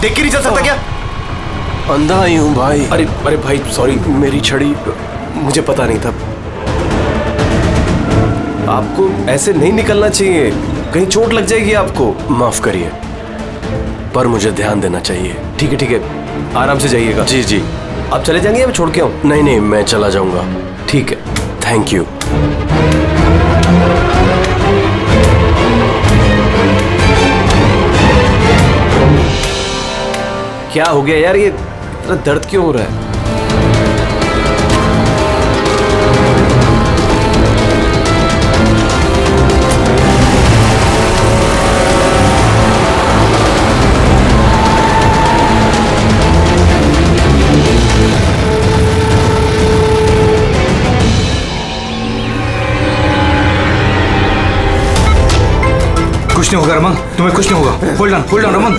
[SPEAKER 14] देख के नहीं चल सकता क्या? अंधा ही हूँ भाई। अरे भाई सॉरी, मेरी छड़ी, मुझे पता नहीं था। आपको ऐसे नहीं निकलना चाहिए, कहीं चोट लग जाएगी आपको। माफ करिए, पर मुझे ध्यान देना चाहिए। ठीक है, आराम से जाइएगा। जी। आप चले जाएंगे या मैं छोड़ के आऊँ? नहीं, मैं चला जाऊंगा। ठीक है, थैंक यू। क्या हो गया यार, ये इतना दर्द क्यों हो रहा है?
[SPEAKER 16] कुछ नहीं होगा रमन, तुम्हें कुछ नहीं होगा। Hold on Raman.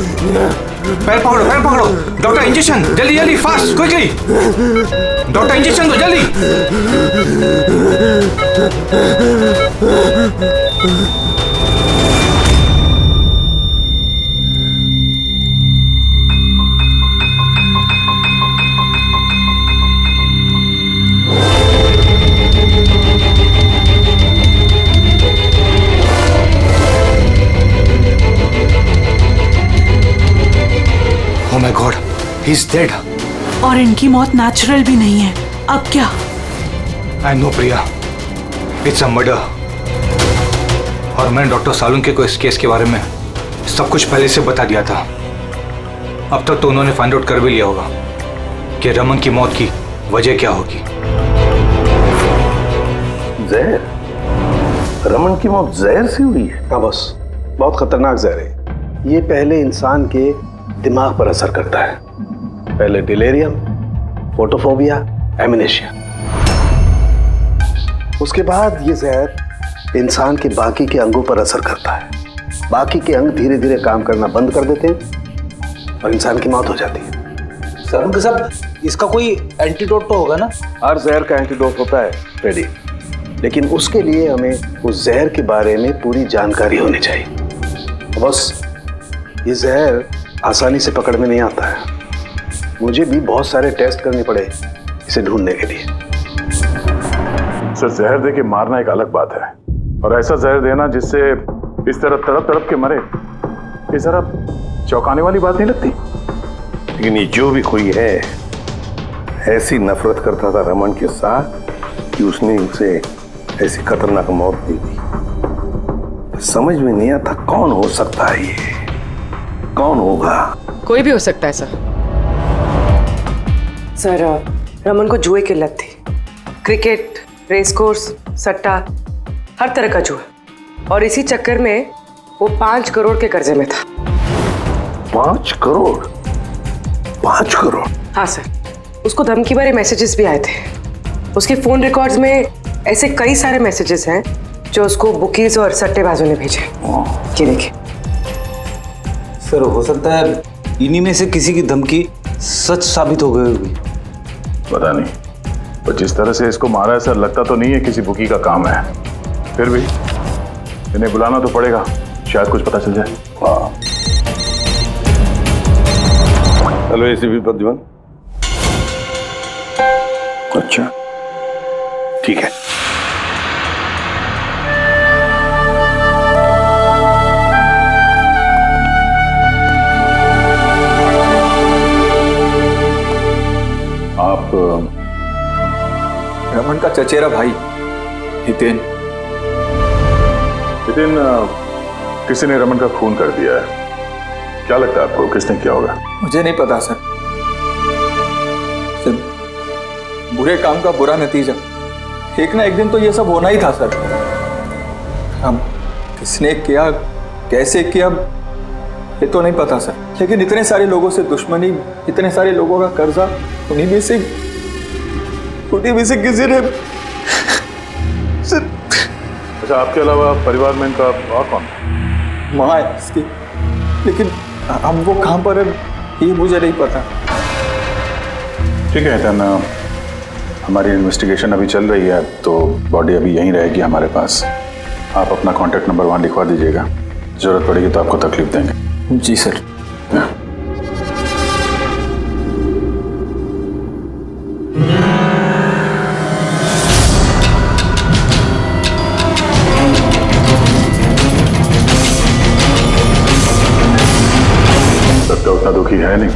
[SPEAKER 16] पैर पकड़ो डॉक्टर इंजेक्शन जल्दी जल्दी फास्ट क्विकली डॉक्टर इंजेक्शन दो जल्दी।
[SPEAKER 9] Oh my God, he's dead.
[SPEAKER 17] और इनकी मौत नेचुरल भी नहीं है। अब क्या?
[SPEAKER 16] I know Priya, it's a murder। और मैंने डॉक्टर सालुंके को इस केस के बारे में सब कुछ पहले से बता दिया था। अब तक तो उन्होंने फाइंड आउट कर भी लिया होगा कि रमन की मौत की वजह क्या होगी।
[SPEAKER 15] जहर? रमन की मौत जहर से हुई है?
[SPEAKER 9] हाँ बस, बहुत खतरनाक जहर है। ये पहले इंसान के दिमाग पर असर करता है। पहले डिलेरियम, फोटोफोबिया, एमिनेशिया। उसके बाद ये जहर इंसान के बाकी के अंगों पर असर करता है। बाकी के अंग धीरे धीरे काम करना बंद कर देते हैं और इंसान की मौत हो जाती है।
[SPEAKER 16] सर साहब, इसका कोई एंटीडोट तो होगा ना?
[SPEAKER 9] हर जहर का एंटीडोट होता है फ्रेडी, लेकिन उसके लिए हमें उस जहर के बारे में पूरी जानकारी होनी चाहिए। बस ये जहर आसानी से पकड़ में नहीं आता है। मुझे भी बहुत सारे टेस्ट करने पड़े इसे ढूंढने के लिए।
[SPEAKER 1] सर, जहर दे के मारना एक अलग बात है, और ऐसा जहर देना जिससे इस तरह तड़प तड़प के मरे, ये जरा चौंकाने वाली बात नहीं लगती?
[SPEAKER 15] लेकिन ये जो भी कोई है, ऐसी नफरत करता था रमन के साथ कि उसने उसे ऐसी खतरनाक मौत दी थी। समझ में नहीं आता कौन हो सकता है ये, कौन होगा?
[SPEAKER 3] कोई भी हो सकता है सर, रमन को जुए की लत थी। क्रिकेट, रेस कोर्स, सट्टा, हर तरह का जुआ, और इसी चक्कर में वो 5 करोड़ के कर्जे में था।
[SPEAKER 15] 5 करोड़? 5 करोड़?
[SPEAKER 3] हाँ सर, उसको धमकी भरे मैसेजेस भी आए थे। उसके फोन रिकॉर्ड्स में ऐसे कई सारे मैसेजेस हैं जो उसको बुकीज और सट्टेबाजों ने भेजे। ये देखिए
[SPEAKER 16] सर, हो सकता है इन्हीं में से किसी की धमकी सच साबित हो गई होगी।
[SPEAKER 1] पता नहीं, पर जिस तरह से इसको मारा है सर, लगता तो नहीं है किसी बुकी का काम है। फिर भी इन्हें बुलाना तो पड़ेगा, शायद कुछ पता चल जाए।
[SPEAKER 15] हाँ। Hello ACP Pradyuman. अच्छा, ठीक है।
[SPEAKER 1] आप
[SPEAKER 16] रमन का चचेरा भाई हितेन।
[SPEAKER 1] हितेन, किसी ने रमन का खून कर दिया है। क्या लगता है आपको किसने किया होगा?
[SPEAKER 16] मुझे नहीं पता सर। बुरे काम का बुरा नतीजा, एक ना एक दिन तो ये सब होना ही था सर। अब किसने किया, कैसे किया, ये तो नहीं पता सर। लेकिन इतने सारे लोगों से दुश्मनी, इतने सारे लोगों का कर्जा, उन्हीं में से किसी ने
[SPEAKER 1] अच्छा, आपके अलावा परिवार में इनका और कौन?
[SPEAKER 16] माँ है इसकी, लेकिन अब वो कहाँ पर है ये मुझे नहीं पता।
[SPEAKER 1] ठीक है हितेन, हमारी इन्वेस्टिगेशन अभी चल रही है, तो बॉडी अभी यहीं रहेगी हमारे पास। आप अपना कॉन्टैक्ट नंबर वहाँ लिखवा दीजिएगा, जरूरत पड़ेगी तो आपको तकलीफ देंगे।
[SPEAKER 16] जी सर।
[SPEAKER 1] सबका उतना दुखी है नहीं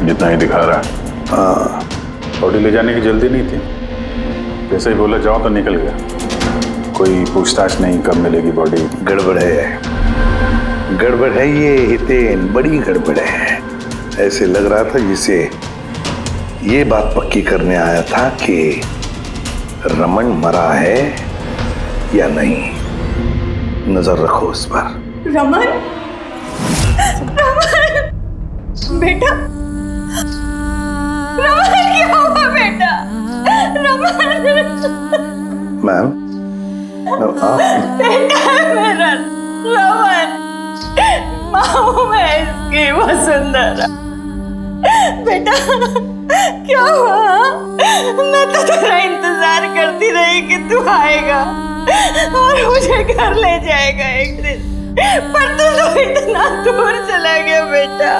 [SPEAKER 1] जितना ही दिखा रहा है। हाँ, बॉडी ले जाने की जल्दी नहीं थी, जैसे ही बोला जाओ तो निकल गया। कोई पूछताछ नहीं कब मिलेगी बॉडी।
[SPEAKER 15] गड़बड़ है ये हितेन, बड़ी गड़बड़ है। ऐसे लग रहा था जिसे ये बात पक्की करने आया था कि रमन मरा है या नहीं। नजर रखो उस पर।
[SPEAKER 6] रमन, बेटा, रमन क्या हुआ बेटा? रमन,
[SPEAKER 15] मैम, आप
[SPEAKER 6] बेटा मेरा रमन, माँ मैं इसकी वसुंधरा। बेटा क्या हुआ? मैं तो तेरा इंतजार करती रही कि तू आएगा और मुझे घर ले जाएगा एक दिन, पर तू तो इतना दूर चला गया बेटा।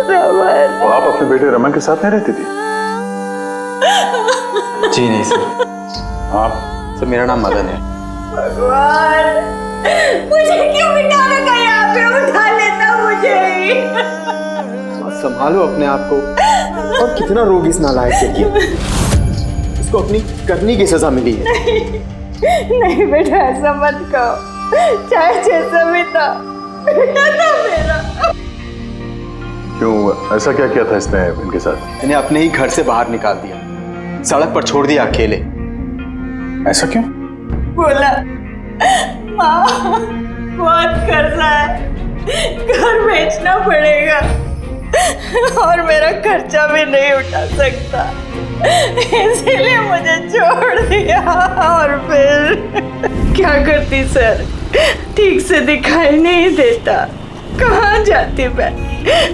[SPEAKER 6] रमन,
[SPEAKER 1] तो आप अपने बेटे रमन के साथ नहीं रहती थी?
[SPEAKER 16] जी नहीं सर।
[SPEAKER 1] आप?
[SPEAKER 16] सर मेरा नाम मदन है।
[SPEAKER 6] भगवान, मुझे क्यों बिठा रखा यहाँ पे? उठा लेता मुझे ही।
[SPEAKER 16] संभालो अपने आप को। और कितना रोग इस नालायक के लिए। इसको अपनी करनी की सजा मिली है।
[SPEAKER 6] नहीं बेटा, ऐसा मत कहो। चाहे जैसा भी था, बेटा था मेरा।
[SPEAKER 1] क्यों, ऐसा क्या किया था इसने इनके साथ?
[SPEAKER 16] इन्हें अपने ही घर से बाहर निकाल दिया, सड़क पर छोड़ दिया अकेले।
[SPEAKER 1] ऐसा क्यों?
[SPEAKER 6] बोला माँ बहुत कर्जा है, घर बेचना पड़ेगा और मेरा खर्चा भी नहीं उठा सकता, इसीलिए मुझे छोड़ दिया। और फिर क्या करती सर, ठीक से दिखाई नहीं देता, कहाँ जाती मैं?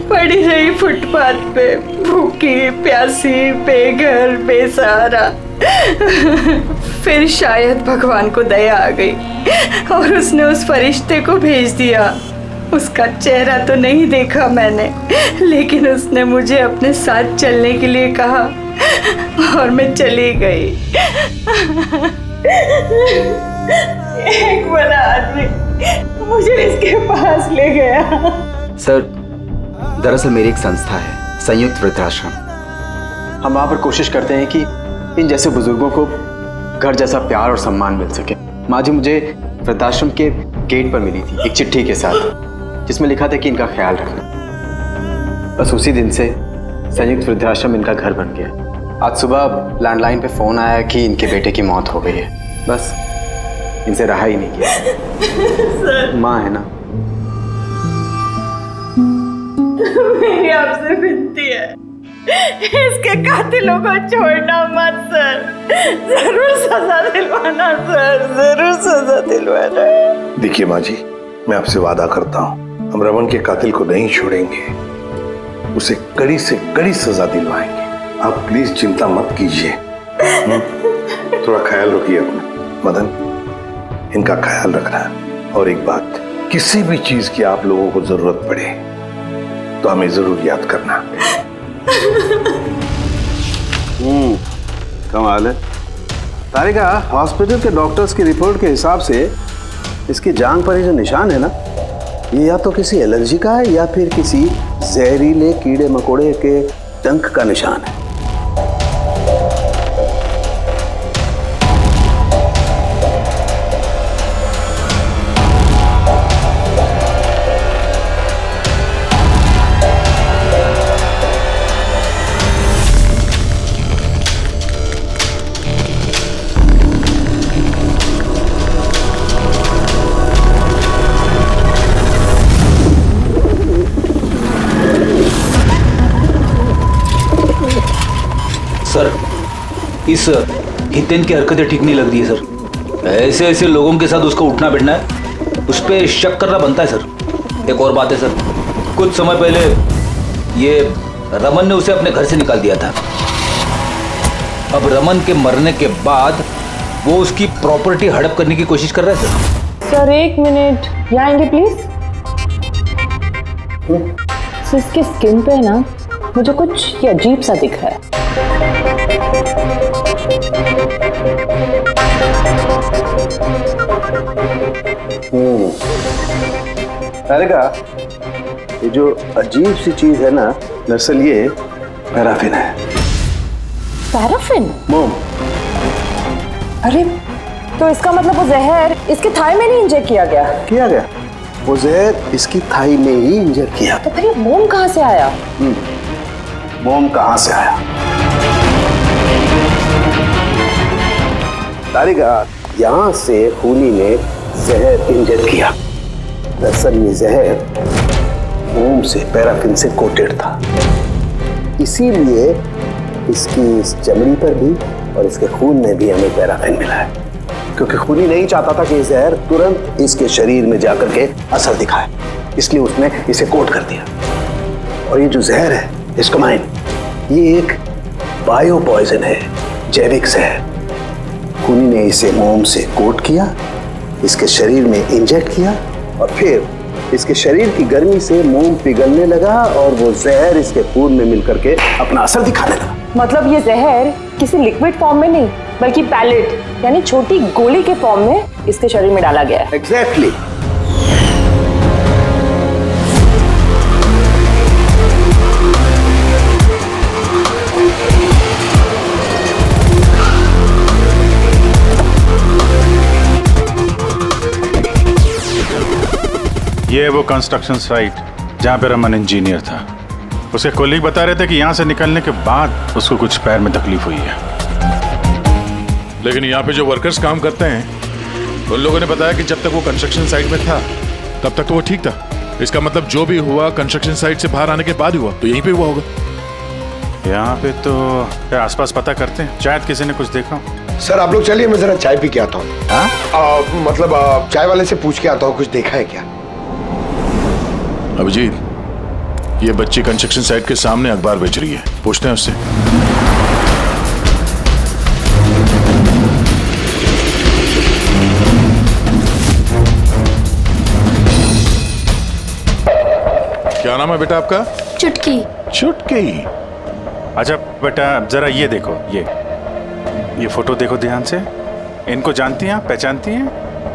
[SPEAKER 6] पड़ी रही फुटपाथ पे, भूखी प्यासी, बेघर बेसहारा। फिर शायद भगवान को दया आ गई और उसने उस फरिश्ते को भेज दिया। उसका चेहरा तो नहीं देखा मैंने, लेकिन उसने मुझे अपने साथ चलने के लिए कहा और मैं चली गई। एक बड़ा आदमी मुझे इसके पास ले गया।
[SPEAKER 16] सर दरअसल मेरी एक संस्था है, संयुक्त वृद्धाश्रम। हम वहाँ पर कोशिश करते हैं कि इन जैसे बुजुर्गों को घर जैसा प्यार और सम्मान मिल सके। माँ जी मुझे वृद्धाश्रम के गेट पर मिली थी एक चिट्ठी के साथ, जिसमें लिखा था कि इनका ख्याल रखना। बस उसी दिन से संयुक्त वृद्धाश्रम इनका घर बन गया। आज सुबह लैंडलाइन पे फोन आया कि इनके बेटे की मौत हो गई है। बस इनसे रहा ही नहीं गया। माँ है ना।
[SPEAKER 6] मेरी आपसे विनती है, इसके कातिलों को छोड़ना मत सर, जरूर सजा दिलवाना सर, जरूर सजा दिलवाना।
[SPEAKER 15] देखिए माँ जी, मैं आपसे वादा करता हूँ, हम रमन के कातिल को नहीं छोड़ेंगे, उसे कड़ी से कड़ी सजा दिलवाएंगे। आप प्लीज चिंता मत कीजिए। थोड़ा ख्याल रखिए अपना। मदन, इनका ख्याल रखना। और एक बात, किसी भी चीज की आप लोगों को जरूरत पड़े तो हमें जरूर याद करना।
[SPEAKER 9] कमाल है तारिका, हॉस्पिटल के डॉक्टर्स की रिपोर्ट के हिसाब से इसकी जांघ पर ये जो निशान है ना, ये या तो किसी एलर्जी का है या फिर किसी जहरीले कीड़े मकोड़े के डंक का निशान है।
[SPEAKER 18] सर इस हितेन की हरकतें ठीक नहीं लग रही है सर। ऐसे ऐसे लोगों के साथ उसको उठना बैठना है, उस पर शक करना बनता है सर। एक और बात है सर, कुछ समय पहले ये रमन ने उसे अपने घर से निकाल दिया था। अब रमन के मरने के बाद वो उसकी प्रॉपर्टी हड़प करने की कोशिश कर रहा है सर।
[SPEAKER 19] सर एक मिनट, यहाँ आएंगे प्लीज। सर इसके स्किन पे ना मुझे कुछ ये अजीब सा दिख रहा है।
[SPEAKER 9] तारिका, ये जो अजीब सी चीज है ना, दरअसल ये पैराफिन है।
[SPEAKER 19] पैराफिन?
[SPEAKER 9] मोम।
[SPEAKER 19] अरे तो इसका मतलब वो जहर इसके थाई में नहीं इंजेक्ट किया गया?
[SPEAKER 9] किया गया, वो जहर इसकी थाई में ही इंजेक्ट किया।
[SPEAKER 19] तो फिर ये मोम कहाँ से आया?
[SPEAKER 9] मोम कहाँ से आया? तारिका, यहाँ से खूनी ने जहर इंजेक्ट किया। दरअसल ये जहर मोम से, पैराफिन से कोटेड था, इसीलिए इसकी इस चमड़ी पर भी और इसके खून में भी हमें पैराफिन मिला है, क्योंकि खूनी नहीं चाहता था कि ये जहर तुरंत इसके शरीर में जाकर के असर दिखाए। इसलिए उसने इसे कोट कर दिया। और ये जो जहर है हिस्टामाइन, ये एक बायो पॉइजन है, जैविक जहर। खूनी ने इसे मोम से कोट किया, इसके शरीर में इंजेक्ट किया और फिर इसके शरीर की गर्मी से मोम पिघलने लगा और वो जहर इसके खून में मिलकर के अपना असर दिखाने लगा।
[SPEAKER 19] मतलब ये जहर किसी लिक्विड फॉर्म में नहीं बल्कि पैलेट यानी छोटी गोली के फॉर्म में इसके शरीर में डाला गया है।
[SPEAKER 9] एग्जैक्टली।
[SPEAKER 2] ये है वो कंस्ट्रक्शन साइट जहाँ पे रमन इंजीनियर था। उसके कोलीग बता रहे थे कि यहाँ से निकलने के बाद उसको कुछ पैर में तकलीफ हुई है।
[SPEAKER 1] लेकिन यहाँ पे जो वर्कर्स काम करते हैं उन लोगों ने बताया कि जब तक वो कंस्ट्रक्शन साइट में था तब तक तो वो ठीक था। इसका मतलब जो भी हुआ कंस्ट्रक्शन साइट से बाहर आने के बाद हुआ, तो यहीं पे हुआ होगा।
[SPEAKER 2] यहाँ पे तो आसपास पता करते हैं, शायद किसी ने कुछ देखा।
[SPEAKER 4] सर आप लोग चलिए, मैं जरा चाय पी के आता हूँ। मतलब चाय वाले से पूछ के आता हूँ कुछ देखा है क्या।
[SPEAKER 1] अभिजीत, ये बच्ची कंस्ट्रक्शन साइट के सामने अखबार बेच रही है, पूछते हैं उससे। क्या नाम है बेटा आपका?
[SPEAKER 8] चुटकी।
[SPEAKER 1] चुटकी।
[SPEAKER 2] अच्छा बेटा जरा ये देखो, ये फोटो देखो ध्यान से। इनको जानती हैं आप, पहचानती हैं?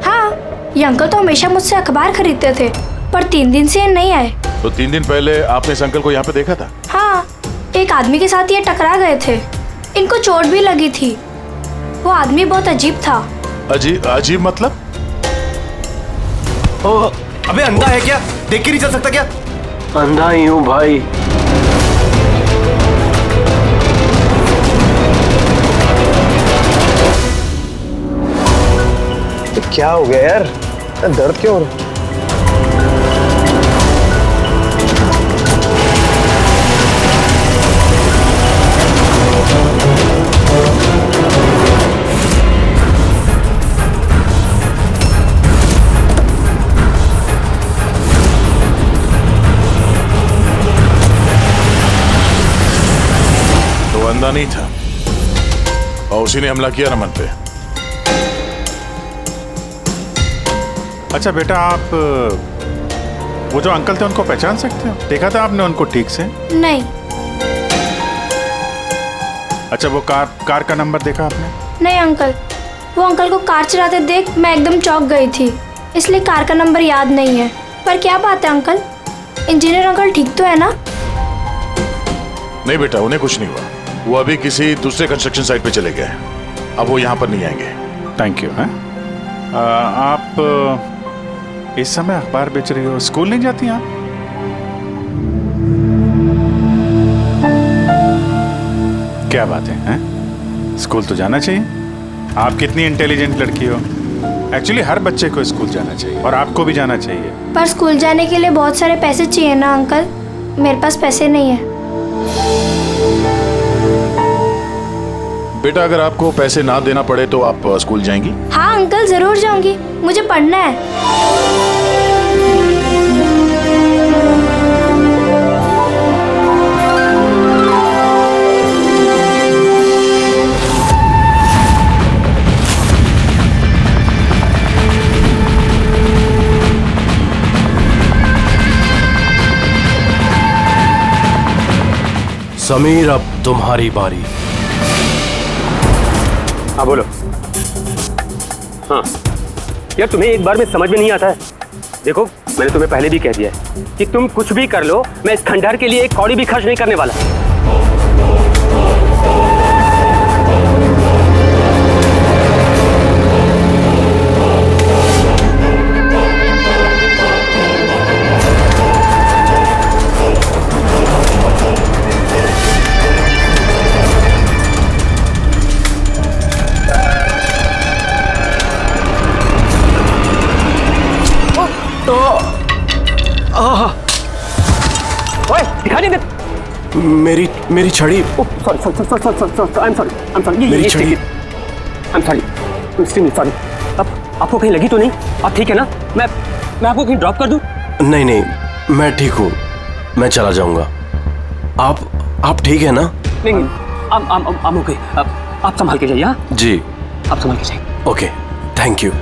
[SPEAKER 8] हाँ, ये अंकल तो हमेशा मुझसे अखबार खरीदते थे, पर 3 दिन से ये नहीं आए।
[SPEAKER 1] तो 3 दिन पहले आपने इस अंकल को यहाँ पे देखा था?
[SPEAKER 8] हाँ, एक आदमी के साथ ये टकरा गए थे। इनको चोट भी लगी थी। वो आदमी बहुत अजीब था।
[SPEAKER 1] अजीब मतलब?
[SPEAKER 14] ओ, अबे अंधा है क्या? देख के नहीं चल सकता क्या? अंधा ही हूँ भाई।
[SPEAKER 9] तो क्या हो गया यार? दर्द क्यों हो रहा?
[SPEAKER 1] अंधा नहीं था और उसी ने हमला किया रमन पे।
[SPEAKER 2] अच्छा बेटा, आप वो जो अंकल थे उनको पहचान सकते हो? देखा था आपने उनको ठीक से?
[SPEAKER 8] नहीं।
[SPEAKER 2] अच्छा वो कार का नंबर देखा आपने?
[SPEAKER 8] नहीं अंकल, वो अंकल को कार चलाते देख मैं एकदम चौंक गई थी, इसलिए कार का नंबर याद नहीं है। पर क्या बात है अंकल, इंजीनियर अंकल ठीक तो है ना?
[SPEAKER 1] नहीं बेटा, उन्हें कुछ नहीं हुआ। वो अभी किसी दूसरे कंस्ट्रक्शन साइट पे चले गए, अब वो यहाँ पर नहीं आएंगे।
[SPEAKER 2] Thank you. आप इस समय अखबार बेच रही हो, स्कूल नहीं जाती आप? क्या बात है, हैं? स्कूल तो जाना चाहिए। आप कितनी इंटेलिजेंट लड़की हो। एक्चुअली हर बच्चे को स्कूल जाना चाहिए और आपको भी जाना चाहिए।
[SPEAKER 8] पर स्कूल जाने के लिए बहुत सारे पैसे चाहिए ना अंकल, मेरे पास पैसे नहीं है।
[SPEAKER 1] बेटा अगर आपको पैसे ना देना पड़े तो आप स्कूल जाएंगी?
[SPEAKER 8] हाँ अंकल, जरूर जाऊंगी, मुझे पढ़ना है।
[SPEAKER 14] समीर अब तुम्हारी बारी।
[SPEAKER 20] हाँ बोलो। हाँ यार, तुम्हें एक बार में समझ में नहीं आता है। देखो मैंने तुम्हें पहले भी कह दिया है कि तुम कुछ भी कर लो, मैं इस खंडहर के लिए एक कौड़ी भी खर्च नहीं करने वाला।
[SPEAKER 14] मेरी छड़ी। मेरी छड़ी।
[SPEAKER 20] सॉरी। अब आपको कहीं लगी तो नहीं? अब ठीक है ना? मैं आपको कहीं ड्रॉप कर दूं?
[SPEAKER 14] नहीं नहीं, मैं ठीक हूँ, मैं चला जाऊंगा। आप ठीक है ना?
[SPEAKER 20] नहीं, I'm okay। आप संभाल के जाइए। हाँ
[SPEAKER 14] जी,
[SPEAKER 20] आप संभाल के जाइए।
[SPEAKER 14] Okay, thank you.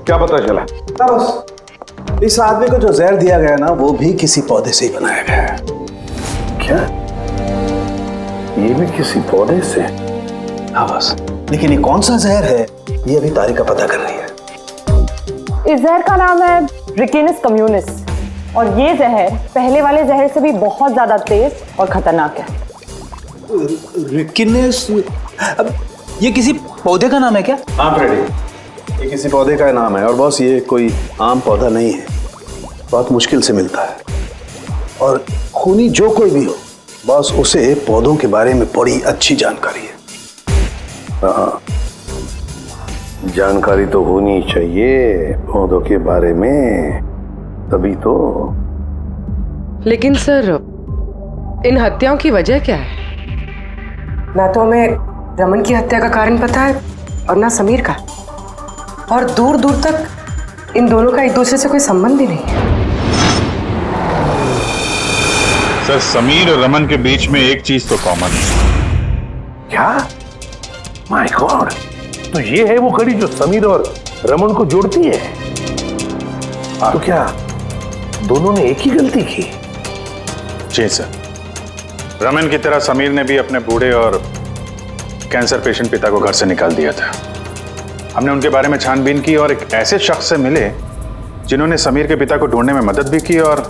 [SPEAKER 15] क्या पता चला?
[SPEAKER 9] बस इस आदमी को जो जहर दिया गया ना, वो भी किसी पौधे से ही बनाया गया है।
[SPEAKER 15] क्या? ये भी किसी पौधे से?
[SPEAKER 9] हाँ बस, लेकिन ये कौन सा जहर है ये अभी तारिका पता कर रही है।
[SPEAKER 19] इस जहर का नाम है रिकिनस कम्युनिस और ये जहर पहले वाले जहर से भी बहुत ज्यादा तेज और खतरनाक है।
[SPEAKER 9] रिकिनस? अब ये किसी पौधे का नाम है क्या?
[SPEAKER 15] हाँ फ्रेडी,
[SPEAKER 9] ये किसी पौधे का नाम है और बॉस ये कोई आम पौधा नहीं है, बहुत मुश्किल से मिलता है। और खूनी जो कोई भी हो बॉस, उसे पौधों के बारे में बड़ी अच्छी जानकारी है।
[SPEAKER 15] हाँ, जानकारी तो होनी चाहिए पौधों के बारे में, तभी तो।
[SPEAKER 3] लेकिन सर, इन हत्याओं की वजह क्या है? ना तो हमें रमन की हत्या का कारण पता है और ना समीर का, और दूर दूर तक इन दोनों का एक दूसरे से कोई संबंध ही नहीं है।
[SPEAKER 2] सर, समीर और रमन के बीच में एक चीज तो कॉमन है।
[SPEAKER 15] क्या? माय गॉड, तो ये है वो कड़ी जो समीर और रमन को जोड़ती है। तो क्या दोनों ने एक ही गलती की?
[SPEAKER 2] जी सर, रमन की तरह समीर ने भी अपने बूढ़े और कैंसर पेशेंट पिता को घर से निकाल दिया था। हमने उनके बारे में छानबीन की और एक ऐसे शख्स से मिले जिन्होंने समीर के पिता को ढूंढने में मदद भी की और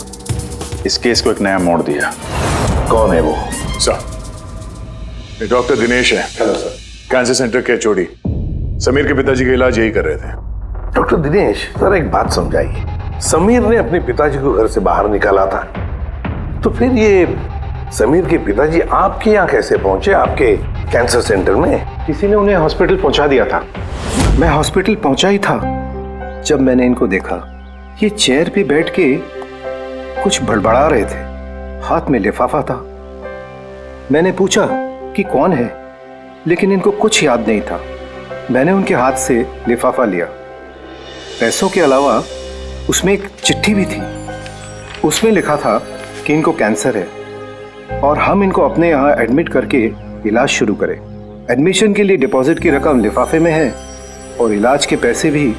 [SPEAKER 2] इस केस को एक नया मोड़ दिया।
[SPEAKER 15] कौन है वो?
[SPEAKER 1] सर, डॉक्टर दिनेश है।
[SPEAKER 15] Hello sir.
[SPEAKER 1] कैंसर सेंटर के चोड़ी। समीर के पिताजी का इलाज यही कर रहे थे।
[SPEAKER 15] डॉक्टर दिनेश, सर एक बात समझाइए। समीर ने अपने पिताजी को घर से बाहर निकाला था, तो फिर ये समीर के पिताजी आपके यहाँ कैसे पहुंचे, आपके कैंसर सेंटर में?
[SPEAKER 9] किसी ने उन्हें हॉस्पिटल पहुंचा दिया था। मैं हॉस्पिटल पहुंचा ही था जब मैंने इनको देखा। ये चेयर पे बैठ के कुछ बड़बड़ा रहे थे, हाथ में लिफाफा था। मैंने पूछा कि कौन है, लेकिन इनको कुछ याद नहीं था। मैंने उनके हाथ से लिफाफा लिया। पैसों के अलावा उसमें एक चिट्ठी भी थी। उसमें लिखा था कि इनको कैंसर है और हम इनको अपने यहाँ एडमिट करके इलाज शुरू करें। एडमिशन के लिए डिपॉजिट की रकम लिफाफे में है और इलाज के पैसे भी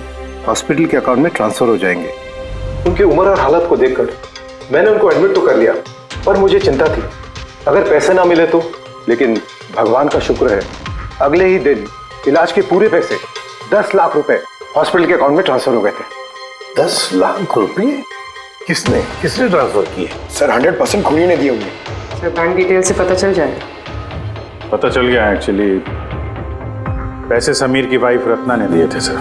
[SPEAKER 9] हॉस्पिटल के अकाउंट में ट्रांसफर हो जाएंगे। उनकी उम्र और हालत को देखकर मैंने उनको एडमिट तो कर लिया, पर मुझे चिंता थी अगर पैसे ना मिले तो। लेकिन भगवान का शुक्र है, अगले ही दिन इलाज के पूरे पैसे 10 लाख रुपए हॉस्पिटल के अकाउंट में ट्रांसफर हो गए थे।
[SPEAKER 15] 10 लाख रुपए? किसने ट्रांसफर किए?
[SPEAKER 4] सर 100% खूनी ने दिए होंगे।
[SPEAKER 3] सर, बैंक डिटेल से पता चल जाएगा।
[SPEAKER 2] पता चल गया एक्चुअली, पैसे समीर की वाइफ रत्ना ने दिए थे सर।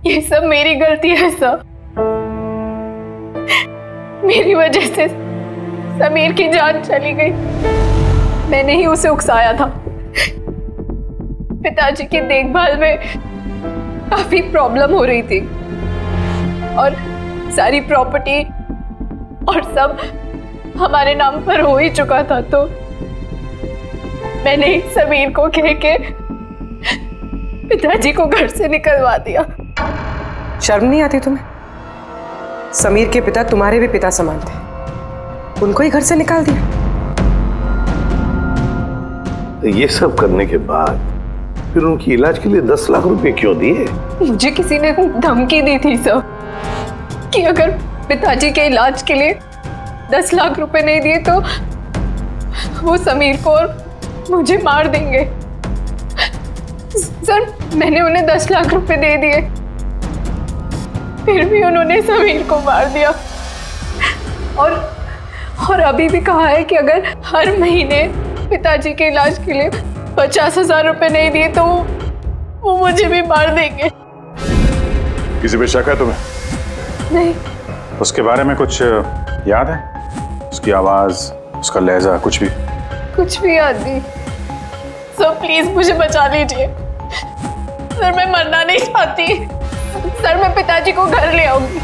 [SPEAKER 21] ये सब मेरी गलती है सर। मेरी वजह से समीर की जान चली गई। मैंने ही उसे उकसाया था। पिताजी की देखभाल में काफी प्रॉब्लम हो रही थी और सारी प्रॉपर्टी और सब हमारे नाम पर हो ही चुका था, तो मैंने ही समीर को कह के पिताजी को घर से निकलवा दिया।
[SPEAKER 3] शर्म नहीं आती तुम्हें? समीर के पिता तुम्हारे भी पिता समान थे, उनको ही घर से निकाल दिया।
[SPEAKER 15] ये सब करने के बाद फिर उनकी इलाज के लिए 10 लाख रुपए क्यों दिए?
[SPEAKER 21] मुझे किसी ने धमकी दी थी सर कि अगर पिताजी के इलाज के लिए 10 लाख रुपए नहीं दिए तो वो समीर को और मुझे मार देंगे। सर, मैंने उन्हें 10 लाख रुपए दे दिए, फिर भी उन्होंने समीर को मार दिया। और अभी भी कहा है कि अगर हर महीने पिताजी के इलाज के लिए 50,000 रुपए नहीं दिए तो वो मुझे भी मार देंगे।
[SPEAKER 2] किसी पे शक है तुम्हें?
[SPEAKER 21] नहीं।
[SPEAKER 2] उसके बारे में कुछ याद है? उसकी आवाज, उसका लहजा, कुछ भी?
[SPEAKER 21] कुछ भी याद नहीं। सर प्लीज मुझे बचा लीजिए। सर मैं मरना नहीं चाहती। सर मैं पिताजी को घर ले आऊंगी,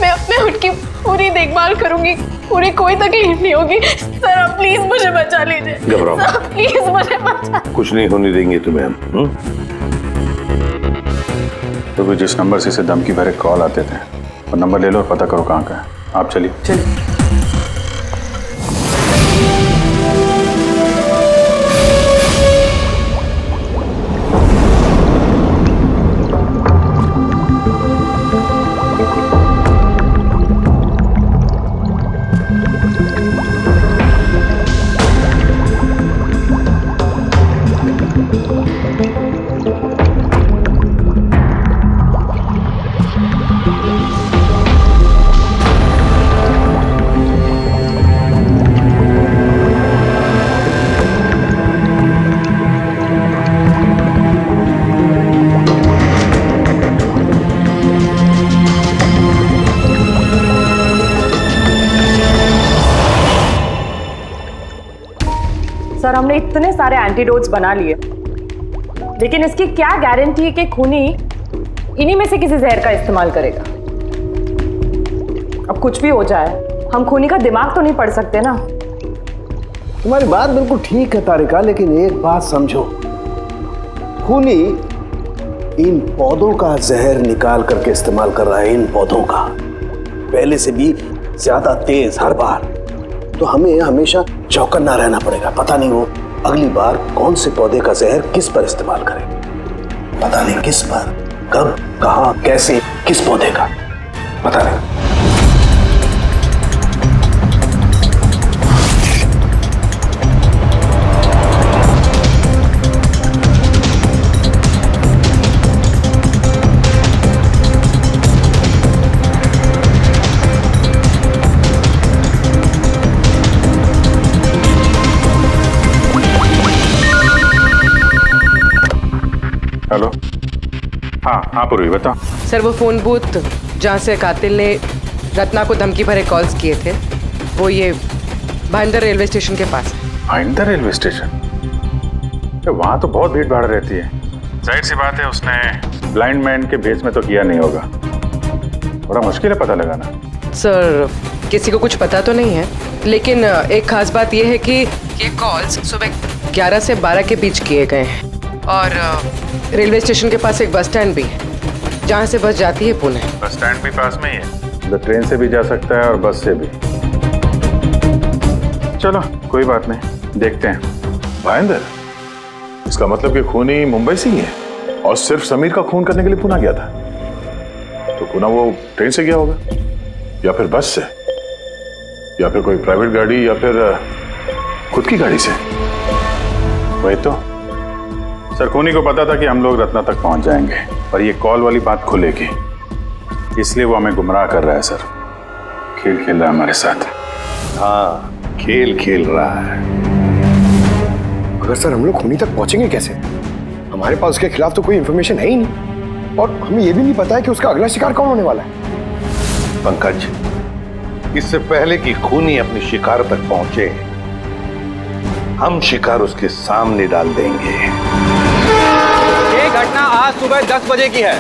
[SPEAKER 21] मैं उनकी पूरी देखभाल करूंगी, पूरी कोई तकलीफ नहीं होगी। सर आप प्लीज मुझे बचा लीजिए।
[SPEAKER 15] घबराओ
[SPEAKER 21] सर प्लीज मुझे बचा।
[SPEAKER 15] कुछ नहीं होने देंगे तुम्हें हम।
[SPEAKER 2] तो भी जिस नंबर से इसे धमकी भरे कॉल आते थे वो नंबर ले लो और पता करो कहाँ का है। आप चलिए।
[SPEAKER 19] सर हमने इतने सारे एंटीडोट्स बना लिए, लेकिन इसकी क्या गारंटी है कि खूनी इन्हीं में से किसी जहर का इस्तेमाल करेगा? अब कुछ भी हो जाए, हम खूनी का दिमाग तो नहीं पढ़ सकते ना।
[SPEAKER 9] तुम्हारी बात बिल्कुल ठीक है तारिका, लेकिन एक बात समझो, खूनी इन पौधों का जहर निकाल करके इस्तेमाल कर रहा है, इन पौधों का, पहले से भी ज्यादा तेज हर बार। तो हमें हमेशा चौकन्ना रहना पड़ेगा। पता नहीं वो अगली बार कौन से पौधे का जहर किस पर इस्तेमाल करे, पता नहीं किस पर, कब, कहां, कैसे, किस पौधे का, पता नहीं।
[SPEAKER 2] हेलो। हाँ पूर्वी बताओ।
[SPEAKER 3] सर वो फोन बूथ जहाँ से कातिल ने रत्ना को धमकी भरे कॉल्स किए थे, वो ये भाईंदर रेलवे स्टेशन के पास है।
[SPEAKER 2] Bhayandar railway station? वहाँ तो बहुत भीड़ भाड़ रहती है। जाहिर सी बात है उसने ब्लाइंड मैन के भेस में तो किया नहीं होगा। बड़ा मुश्किल है पता लगाना।
[SPEAKER 3] सर किसी को कुछ पता तो नहीं है, लेकिन एक खास बात यह है कि ये कॉल्स सुबह 11 से 12 के बीच किए गए हैं और रेलवे स्टेशन के पास एक बस स्टैंड भी है जहाँ से बस जाती है पुणे।
[SPEAKER 2] बस स्टैंड भी पास में ही है, तो ट्रेन से भी जा सकता है और बस से भी। चलो कोई बात नहीं, देखते हैं।
[SPEAKER 1] भाईंदर, इसका मतलब कि खूनी मुंबई से ही है और सिर्फ समीर का खून करने के लिए पुणे गया था। तो पुणे वो ट्रेन से गया होगा या फिर बस से या फिर कोई प्राइवेट गाड़ी या फिर खुद की गाड़ी से।
[SPEAKER 2] वही तो सर, खूनी को पता था कि हम लोग रत्ना तक पहुंच जाएंगे और ये कॉल वाली बात खुलेगी, इसलिए वो हमें गुमराह कर रहा है। सर खेल खेल रहा है हमारे साथ।
[SPEAKER 15] हाँ खेल खेल रहा है।
[SPEAKER 4] अगर सर हम लोग खूनी तक पहुंचेंगे कैसे? हमारे पास उसके खिलाफ तो कोई इंफॉर्मेशन है ही नहीं और हमें यह भी नहीं पता है कि उसका अगला शिकार कौन होने वाला है।
[SPEAKER 15] पंकज, इससे पहले कि खूनी अपनी शिकार तक पहुंचे, हम शिकार उसके सामने डाल देंगे।
[SPEAKER 5] ये घटना आज सुबह 10 बजे की है।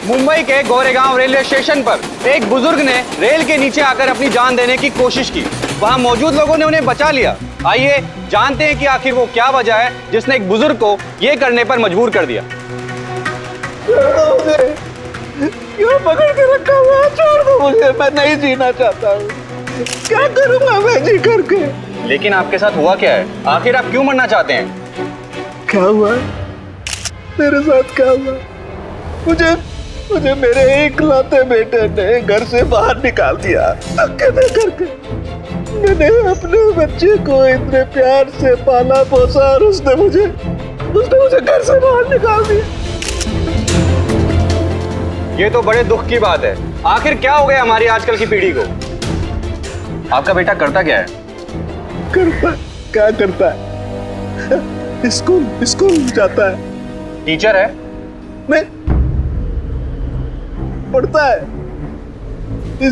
[SPEAKER 5] मुंबई के गोरेगांव रेलवे स्टेशन पर एक बुजुर्ग ने रेल के नीचे आकर अपनी जान देने की कोशिश की। वहां मौजूद लोगों ने उन्हें बचा लिया। आइए जानते हैं कि आखिर वो क्या वजह है जिसने एक बुजुर्ग को ये करने पर मजबूर कर दिया।
[SPEAKER 22] क्यों पकड़ के रखा हुआ? छोड़ दो मुझे, मैं नहीं जीना चाहता हूँ। क्या करूंगा मैं जी करके?
[SPEAKER 5] लेकिन आपके साथ हुआ क्या है? आखिर आप क्यों मरना चाहते हैं?
[SPEAKER 22] क्या हुआ? मेरे साथ क्या हुआ? मुझे मुझे मेरे इकलौते बेटे ने घर से बाहर निकाल दिया अकेले करके। मैंने अपने बच्चे को इतने प्यार से पाला पोसा और उसने मुझे घर से बाहर निकाल दिया।
[SPEAKER 5] ये तो बड़े दुख की बात है। आखिर क्या हो गया हमारी आजकल की पीढ़ी को? आपका बेटा करता क्या है?
[SPEAKER 22] क्या करता है? स्कूल जाता है।
[SPEAKER 5] टीचर है?
[SPEAKER 22] मैं पढ़ता है,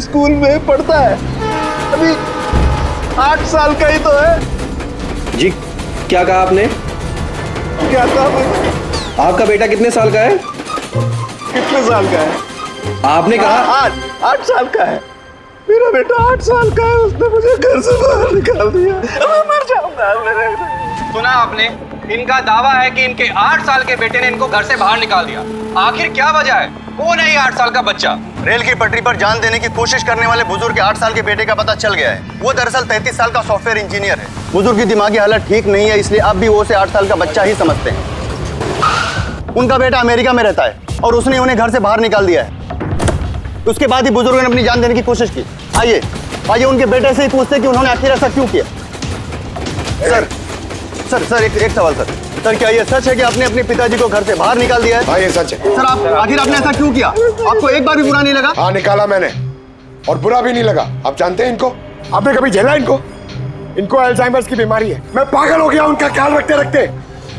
[SPEAKER 22] स्कूल में पढ़ता है। अभी 8 साल का ही तो है।
[SPEAKER 5] जी क्या कहा आपने?
[SPEAKER 22] क्या कहा मैंने?
[SPEAKER 5] आपका बेटा कितने साल का है?
[SPEAKER 22] कितने साल का है?
[SPEAKER 5] आपने कहा
[SPEAKER 22] 8 साल का है। मेरा बेटा 8 साल का है, उसने मुझे घर से बाहर निकाल दिया। मैं मर जाऊंगा।
[SPEAKER 5] सुना आपने? इनका दावा है कि इनके 8 साल के बेटे ने इनको घर से बाहर निकाल दिया। आखिर क्या वजह है? कौन है ये 8 साल का बच्चा?
[SPEAKER 9] रेल की पटरी पर जान देने की कोशिश करने वाले बुजुर्ग के 8 साल के बेटे का पता चल गया है। वो दरअसल 33 साल का सॉफ्टवेयर इंजीनियर है। बुजुर्ग की दिमागी हालत ठीक नहीं है, इसलिए अब भी वो उसे 8 साल का बच्चा ही समझते हैं। उनका बेटा अमेरिका में रहता है और उसने उन्हें घर से बाहर निकाल दिया है। उसके बाद ही बुजुर्गों ने अपनी जान देने की कोशिश की। आइए उनके बेटे से ही पूछते कि उन्होंने आखिर ऐसा क्यों किया। सर एक सवाल सर, क्या ये सच है कि आपने अपने पिताजी को घर से बाहर निकाल दिया है?
[SPEAKER 4] हाँ, ये सच है।
[SPEAKER 9] सर आखिर आपने ऐसा क्यों किया? आपको एक बार भी बुरा नहीं लगा?
[SPEAKER 4] हाँ, निकाला मैंने और बुरा भी नहीं लगा। आप जानते हैं इनको? आपने कभी झेला इनको? इनको अल्जाइमर्स की बीमारी है। मैं पागल हो गया उनका ख्याल रखते रखते।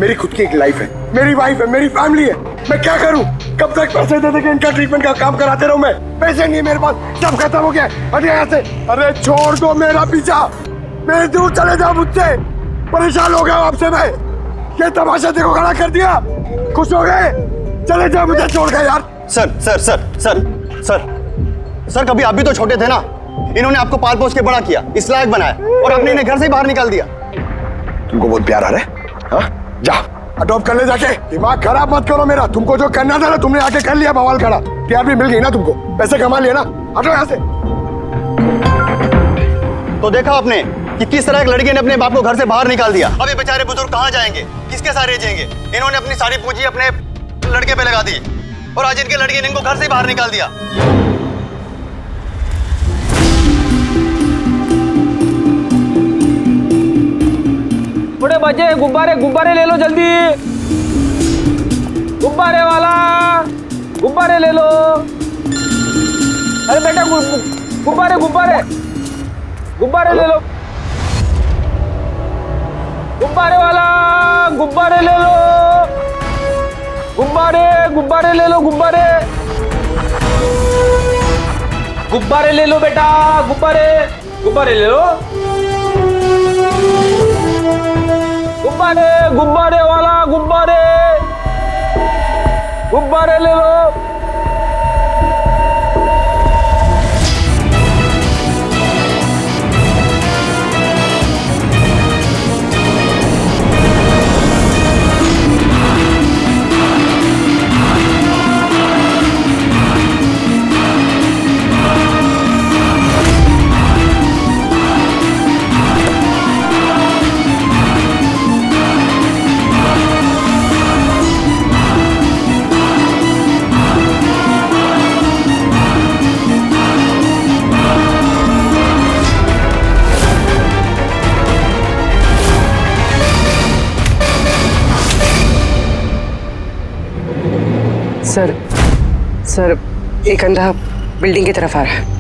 [SPEAKER 4] मेरी खुद की एक लाइफ है, मेरी वाइफ है, मेरी फैमिली है। मैं क्या करूं? कब तक पैसे दे के इनका ट्रीटमेंट का काम कराते रहूं? मैं पैसे नहीं है मेरे पास, सब खत्म हो गया। हट यहाँ से। अरे छोड़ दो मेरा पीछा, मेरे दूर चले जाओ मुझसे। परेशान हो गया आपसे मैं। ये तमाशा देखो खड़ा कर दिया। खुश हो गए? चले जाओ मुझे छोड़ गए यार।
[SPEAKER 9] सर कभी आप भी तो छोटे थे ना। इन्होंने आपको पाल पोस के बड़ा किया, इस लायक बनाया और आपने इन्हें घर से ही बाहर निकाल दिया।
[SPEAKER 4] तुमको बहुत प्यार आ रहा है? हाँ? जा अडॉप्ट कर ले जाके। दिमाग खराब मत करो मेरा। तुमको जो करना था ना तुमने आके कर लिया बवाल खड़ा। प्यार भी मिल गई ना तुमको, पैसे कमा लिए ना। हटो यहाँ से।
[SPEAKER 9] तो देखा आपने कि किस तरह एक लड़के ने अपने बाप को घर से बाहर निकाल दिया। अब ये बेचारे बुजुर्ग कहाँ जाएंगे, किसके सहारे जिएंगे? इन्होंने अपनी सारी पूंजी अपने लड़के पे लगा दी और आज इनके लड़के ने इनको घर से बाहर निकाल दिया।
[SPEAKER 22] बड़े बच्चे गुब्बारे ले लो जल्दी। गुब्बारे वाला गुब्बारे ले लो। अरे बेटा गुब्बारे ले लो। गुब्बारे वाला गुब्बारे ले लो। गुब्बारे ले लो। गुब्बारे ले लो बेटा। गुब्बारे ले लो। गुब्बारे वाला गुब्बारे ले लो।
[SPEAKER 3] सर एक अंधा बिल्डिंग की तरफ आ रहा है।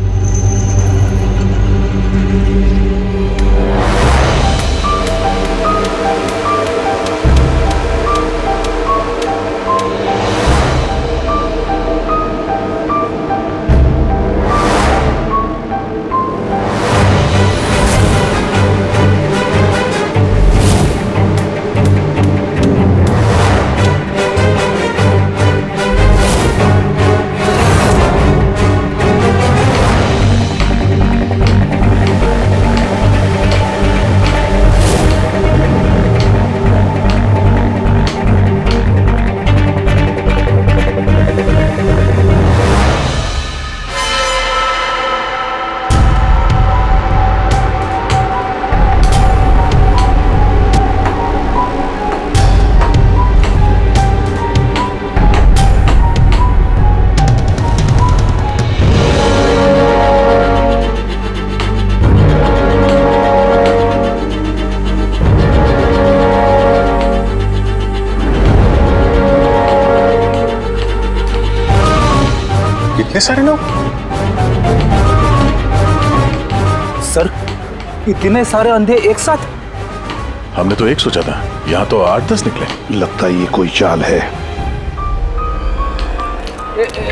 [SPEAKER 2] इतने सारे लोग?
[SPEAKER 18] सर इतने सारे अंधे एक साथ?
[SPEAKER 1] हमने तो एक सोचा था, यहाँ तो 8-10 निकले।
[SPEAKER 15] लगता है ये कोई चाल है।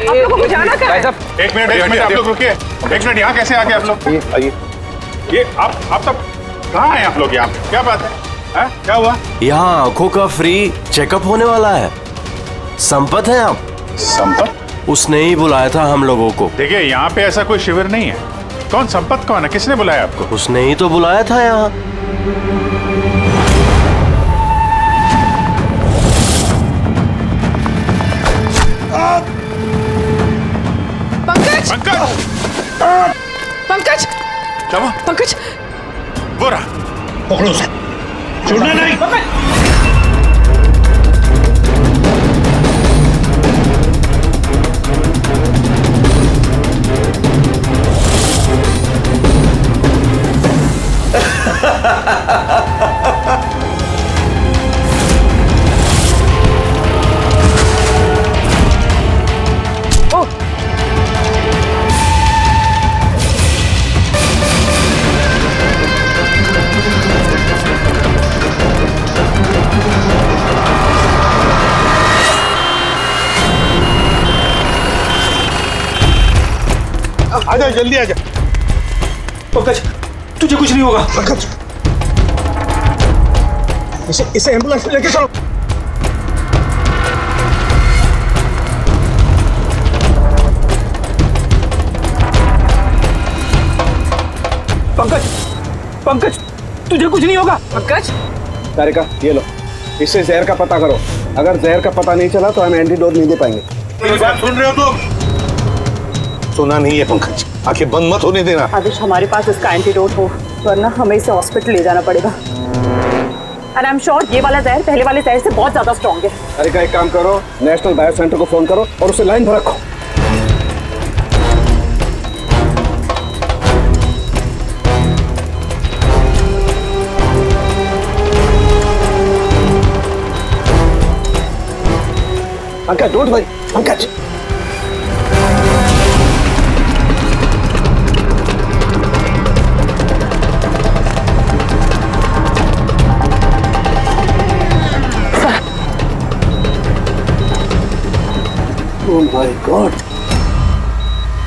[SPEAKER 3] आप लोगों को जाना क्या है?
[SPEAKER 2] एक मिनट आप लोग रुकिए। एक मिनट, यहाँ कैसे आ गए आप लोग?
[SPEAKER 15] आइए।
[SPEAKER 2] ये आप तब कहाँ हैं आप लोग? यहाँ क्या बात है? क्या हुआ?
[SPEAKER 14] यहाँ आंखों का फ्री चेकअप होने वाला है। संपत है आप?
[SPEAKER 2] संपत?
[SPEAKER 14] उसने ही बुलाया था हम लोगों को।
[SPEAKER 2] देखिए यहाँ पे ऐसा कोई शिविर नहीं है। कौन संपत कौन है? किसने बुलाया आपको?
[SPEAKER 14] उसने ही तो बुलाया था यहाँ।
[SPEAKER 3] पंकज! पंकज!
[SPEAKER 2] क्या हुआ?
[SPEAKER 3] पंकज!
[SPEAKER 2] वो रहा।
[SPEAKER 11] पकड़ो उसे। छोड़ना नहीं।
[SPEAKER 22] आजा, जल्दी आजा।
[SPEAKER 18] पंकज तुझे कुछ नहीं होगा।
[SPEAKER 22] पंकज इसे एम्बुलेंस में लेके चलो।
[SPEAKER 18] पंकज तुझे कुछ नहीं होगा।
[SPEAKER 3] पंकज!
[SPEAKER 22] तारिका ये लो, इससे जहर का पता करो। अगर जहर का पता नहीं चला तो हम एंटीडोट नहीं दे पाएंगे।
[SPEAKER 11] मेरी बात सुन रहे हो तुम? सुना नहीं है पंकज, आंखें बंद मत होने देना।
[SPEAKER 19] आदिश हमारे पास इसका एंटीडोट हो, वरना हमें इसे हॉस्पिटल ले जाना पड़ेगा। एंड आई एम श्योर ये वाला जहर पहले वाले जहर से बहुत ज्यादा स्ट्रॉन्ग है।
[SPEAKER 22] तारिका एक काम करो, नेशनल बायो सेंटर को फोन करो और उसे लाइन पर रखो। Pankaj don't worry, Pankaj. Oh my God,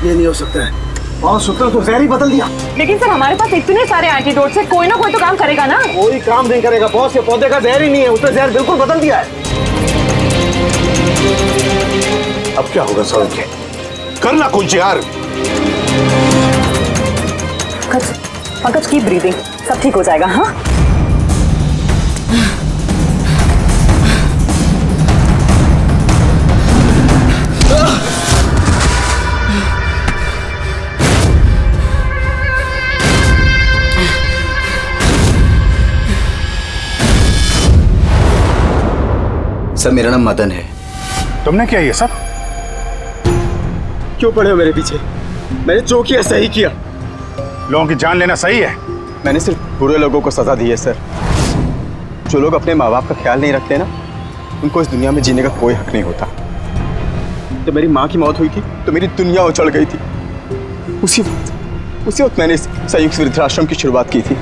[SPEAKER 22] ये नहीं हो सकता है। और सूत्र तो जहर ही बदल दिया।
[SPEAKER 19] लेकिन सर हमारे पास इतने सारे एंटीडोट्स है, कोई ना कोई तो काम करेगा ना।
[SPEAKER 22] कोई काम नहीं करेगा बॉस, ये पौधे का जहर ही नहीं है, उसने जहर बिल्कुल बदल दिया है।
[SPEAKER 11] अब क्या होगा सर? करना कुछ यार।
[SPEAKER 19] पंकज की ब्रीदिंग, सब ठीक हो जाएगा। हाँ
[SPEAKER 9] सर मेरा नाम मदन है।
[SPEAKER 2] तुमने क्या ये सब?
[SPEAKER 22] क्यों पड़े हो मेरे पीछे? मैंने जो किया सही किया।
[SPEAKER 2] लोगों की जान लेना सही है?
[SPEAKER 22] मैंने सिर्फ बुरे लोगों को सजा दी है सर। जो लोग अपने माँ बाप का ख्याल नहीं रखते ना, उनको इस दुनिया में जीने का कोई हक नहीं होता। जब मेरी माँ की मौत हुई थी तो मेरी दुनिया उछल गई थी। उसी वक्त मैंने इस संयुक्त वृद्धाश्रम की शुरुआत की थी।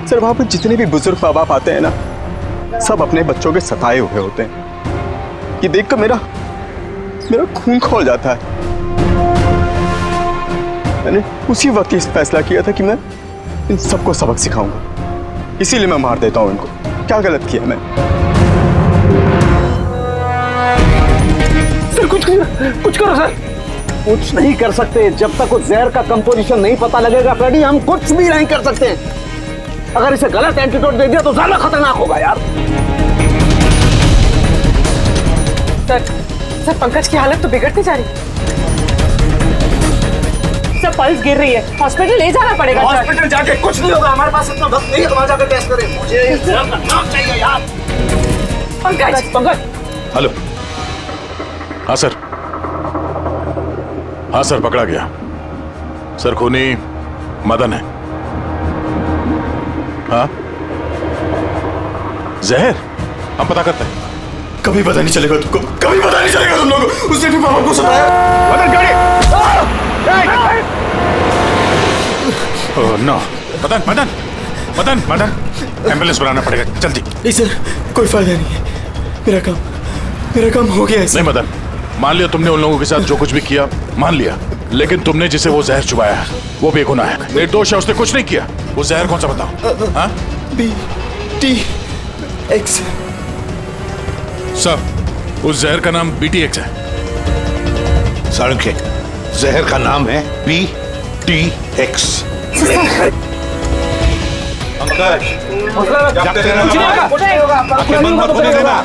[SPEAKER 22] सर वहाँ पर जितने भी बुजुर्ग माँ बाप आते हैं ना, सब अपने बच्चों के सताए हुए होते हैं। ये देखकर मेरा खून खौल जाता है। मैंने उसी वक्त ये फैसला किया था कि मैं इन सबको सबक सिखाऊंगा, इसीलिए मैं मार देता हूं इनको। क्या गलत किया मैं?
[SPEAKER 18] सर कुछ करो सर।
[SPEAKER 22] कुछ नहीं कर सकते जब तक उस जहर का कंपोजिशन नहीं पता लगेगा फ्रेडी, हम कुछ भी नहीं कर सकते। अगर इसे गलत एंटीडोट दे दिया तो ज्यादा खतरनाक होगा यार।
[SPEAKER 3] सर पंकज की हालत तो बिगड़ती जा रही है।
[SPEAKER 19] सर पल्स गिर रही है, हॉस्पिटल ले जाना पड़ेगा।
[SPEAKER 22] हॉस्पिटल जाके कुछ नहीं होगा, हमारे पास इतना वक्त नहीं है तुम्हारा जाकर टेस्ट करें। मुझे इस जहर का नाम चाहिए यार।
[SPEAKER 19] पंकज
[SPEAKER 1] हेलो। हाँ सर, हाँ सर पकड़ा गया। सर खूनी मदन है। हाँ जहर हम पता करते हैं।
[SPEAKER 14] कभी पता नहीं चलेगा तुमको, कभी पता नहीं चलेगा तुम लोगों को। उसने भी पापा को सताया।
[SPEAKER 2] मदन गाड़ी! Oh no! Madan Madan Madan Madan ambulance बुलाना पड़ेगा जल्दी।
[SPEAKER 14] नहीं सर, कोई फायदा नहीं है। मेरा काम हो गया है।
[SPEAKER 1] नहीं मदन, मान लिया तुमने उन लोगों के साथ जो कुछ भी किया, मान लिया, लेकिन तुमने जिसे वो जहर चुबाया है वो बेगुनाह है, निर्दोष है, उसने कुछ नहीं किया। वो जहर कौन सा बताओ? हाँ?
[SPEAKER 14] BTX।
[SPEAKER 1] सब उस जहर का नाम BTX है।
[SPEAKER 11] सारंग, जहर का नाम है BTX।
[SPEAKER 22] अंकल, जाते रहना, कुछ नहीं होगा, आंखें बंद मत होने देना।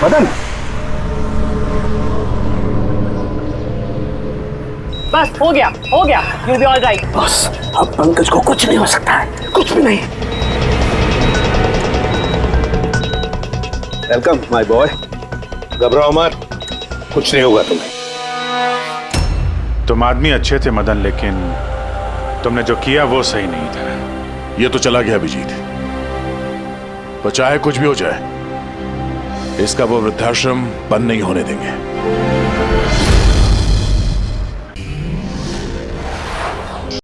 [SPEAKER 9] मदन,
[SPEAKER 19] बस हो गया, you'll be all right।
[SPEAKER 9] बस अब पंकज को कुछ नहीं हो सकता है, कुछ भी नहीं।
[SPEAKER 11] वेलकम माय बॉय, घबराओ मत, कुछ नहीं होगा तुम्हें।
[SPEAKER 2] तुम आदमी अच्छे थे मदन, लेकिन तुमने जो किया वो सही नहीं था।
[SPEAKER 1] ये तो चला गया अभिजीत, पर चाहे कुछ भी हो जाए, इसका वो वृद्धाश्रम बंद नहीं होने देंगे।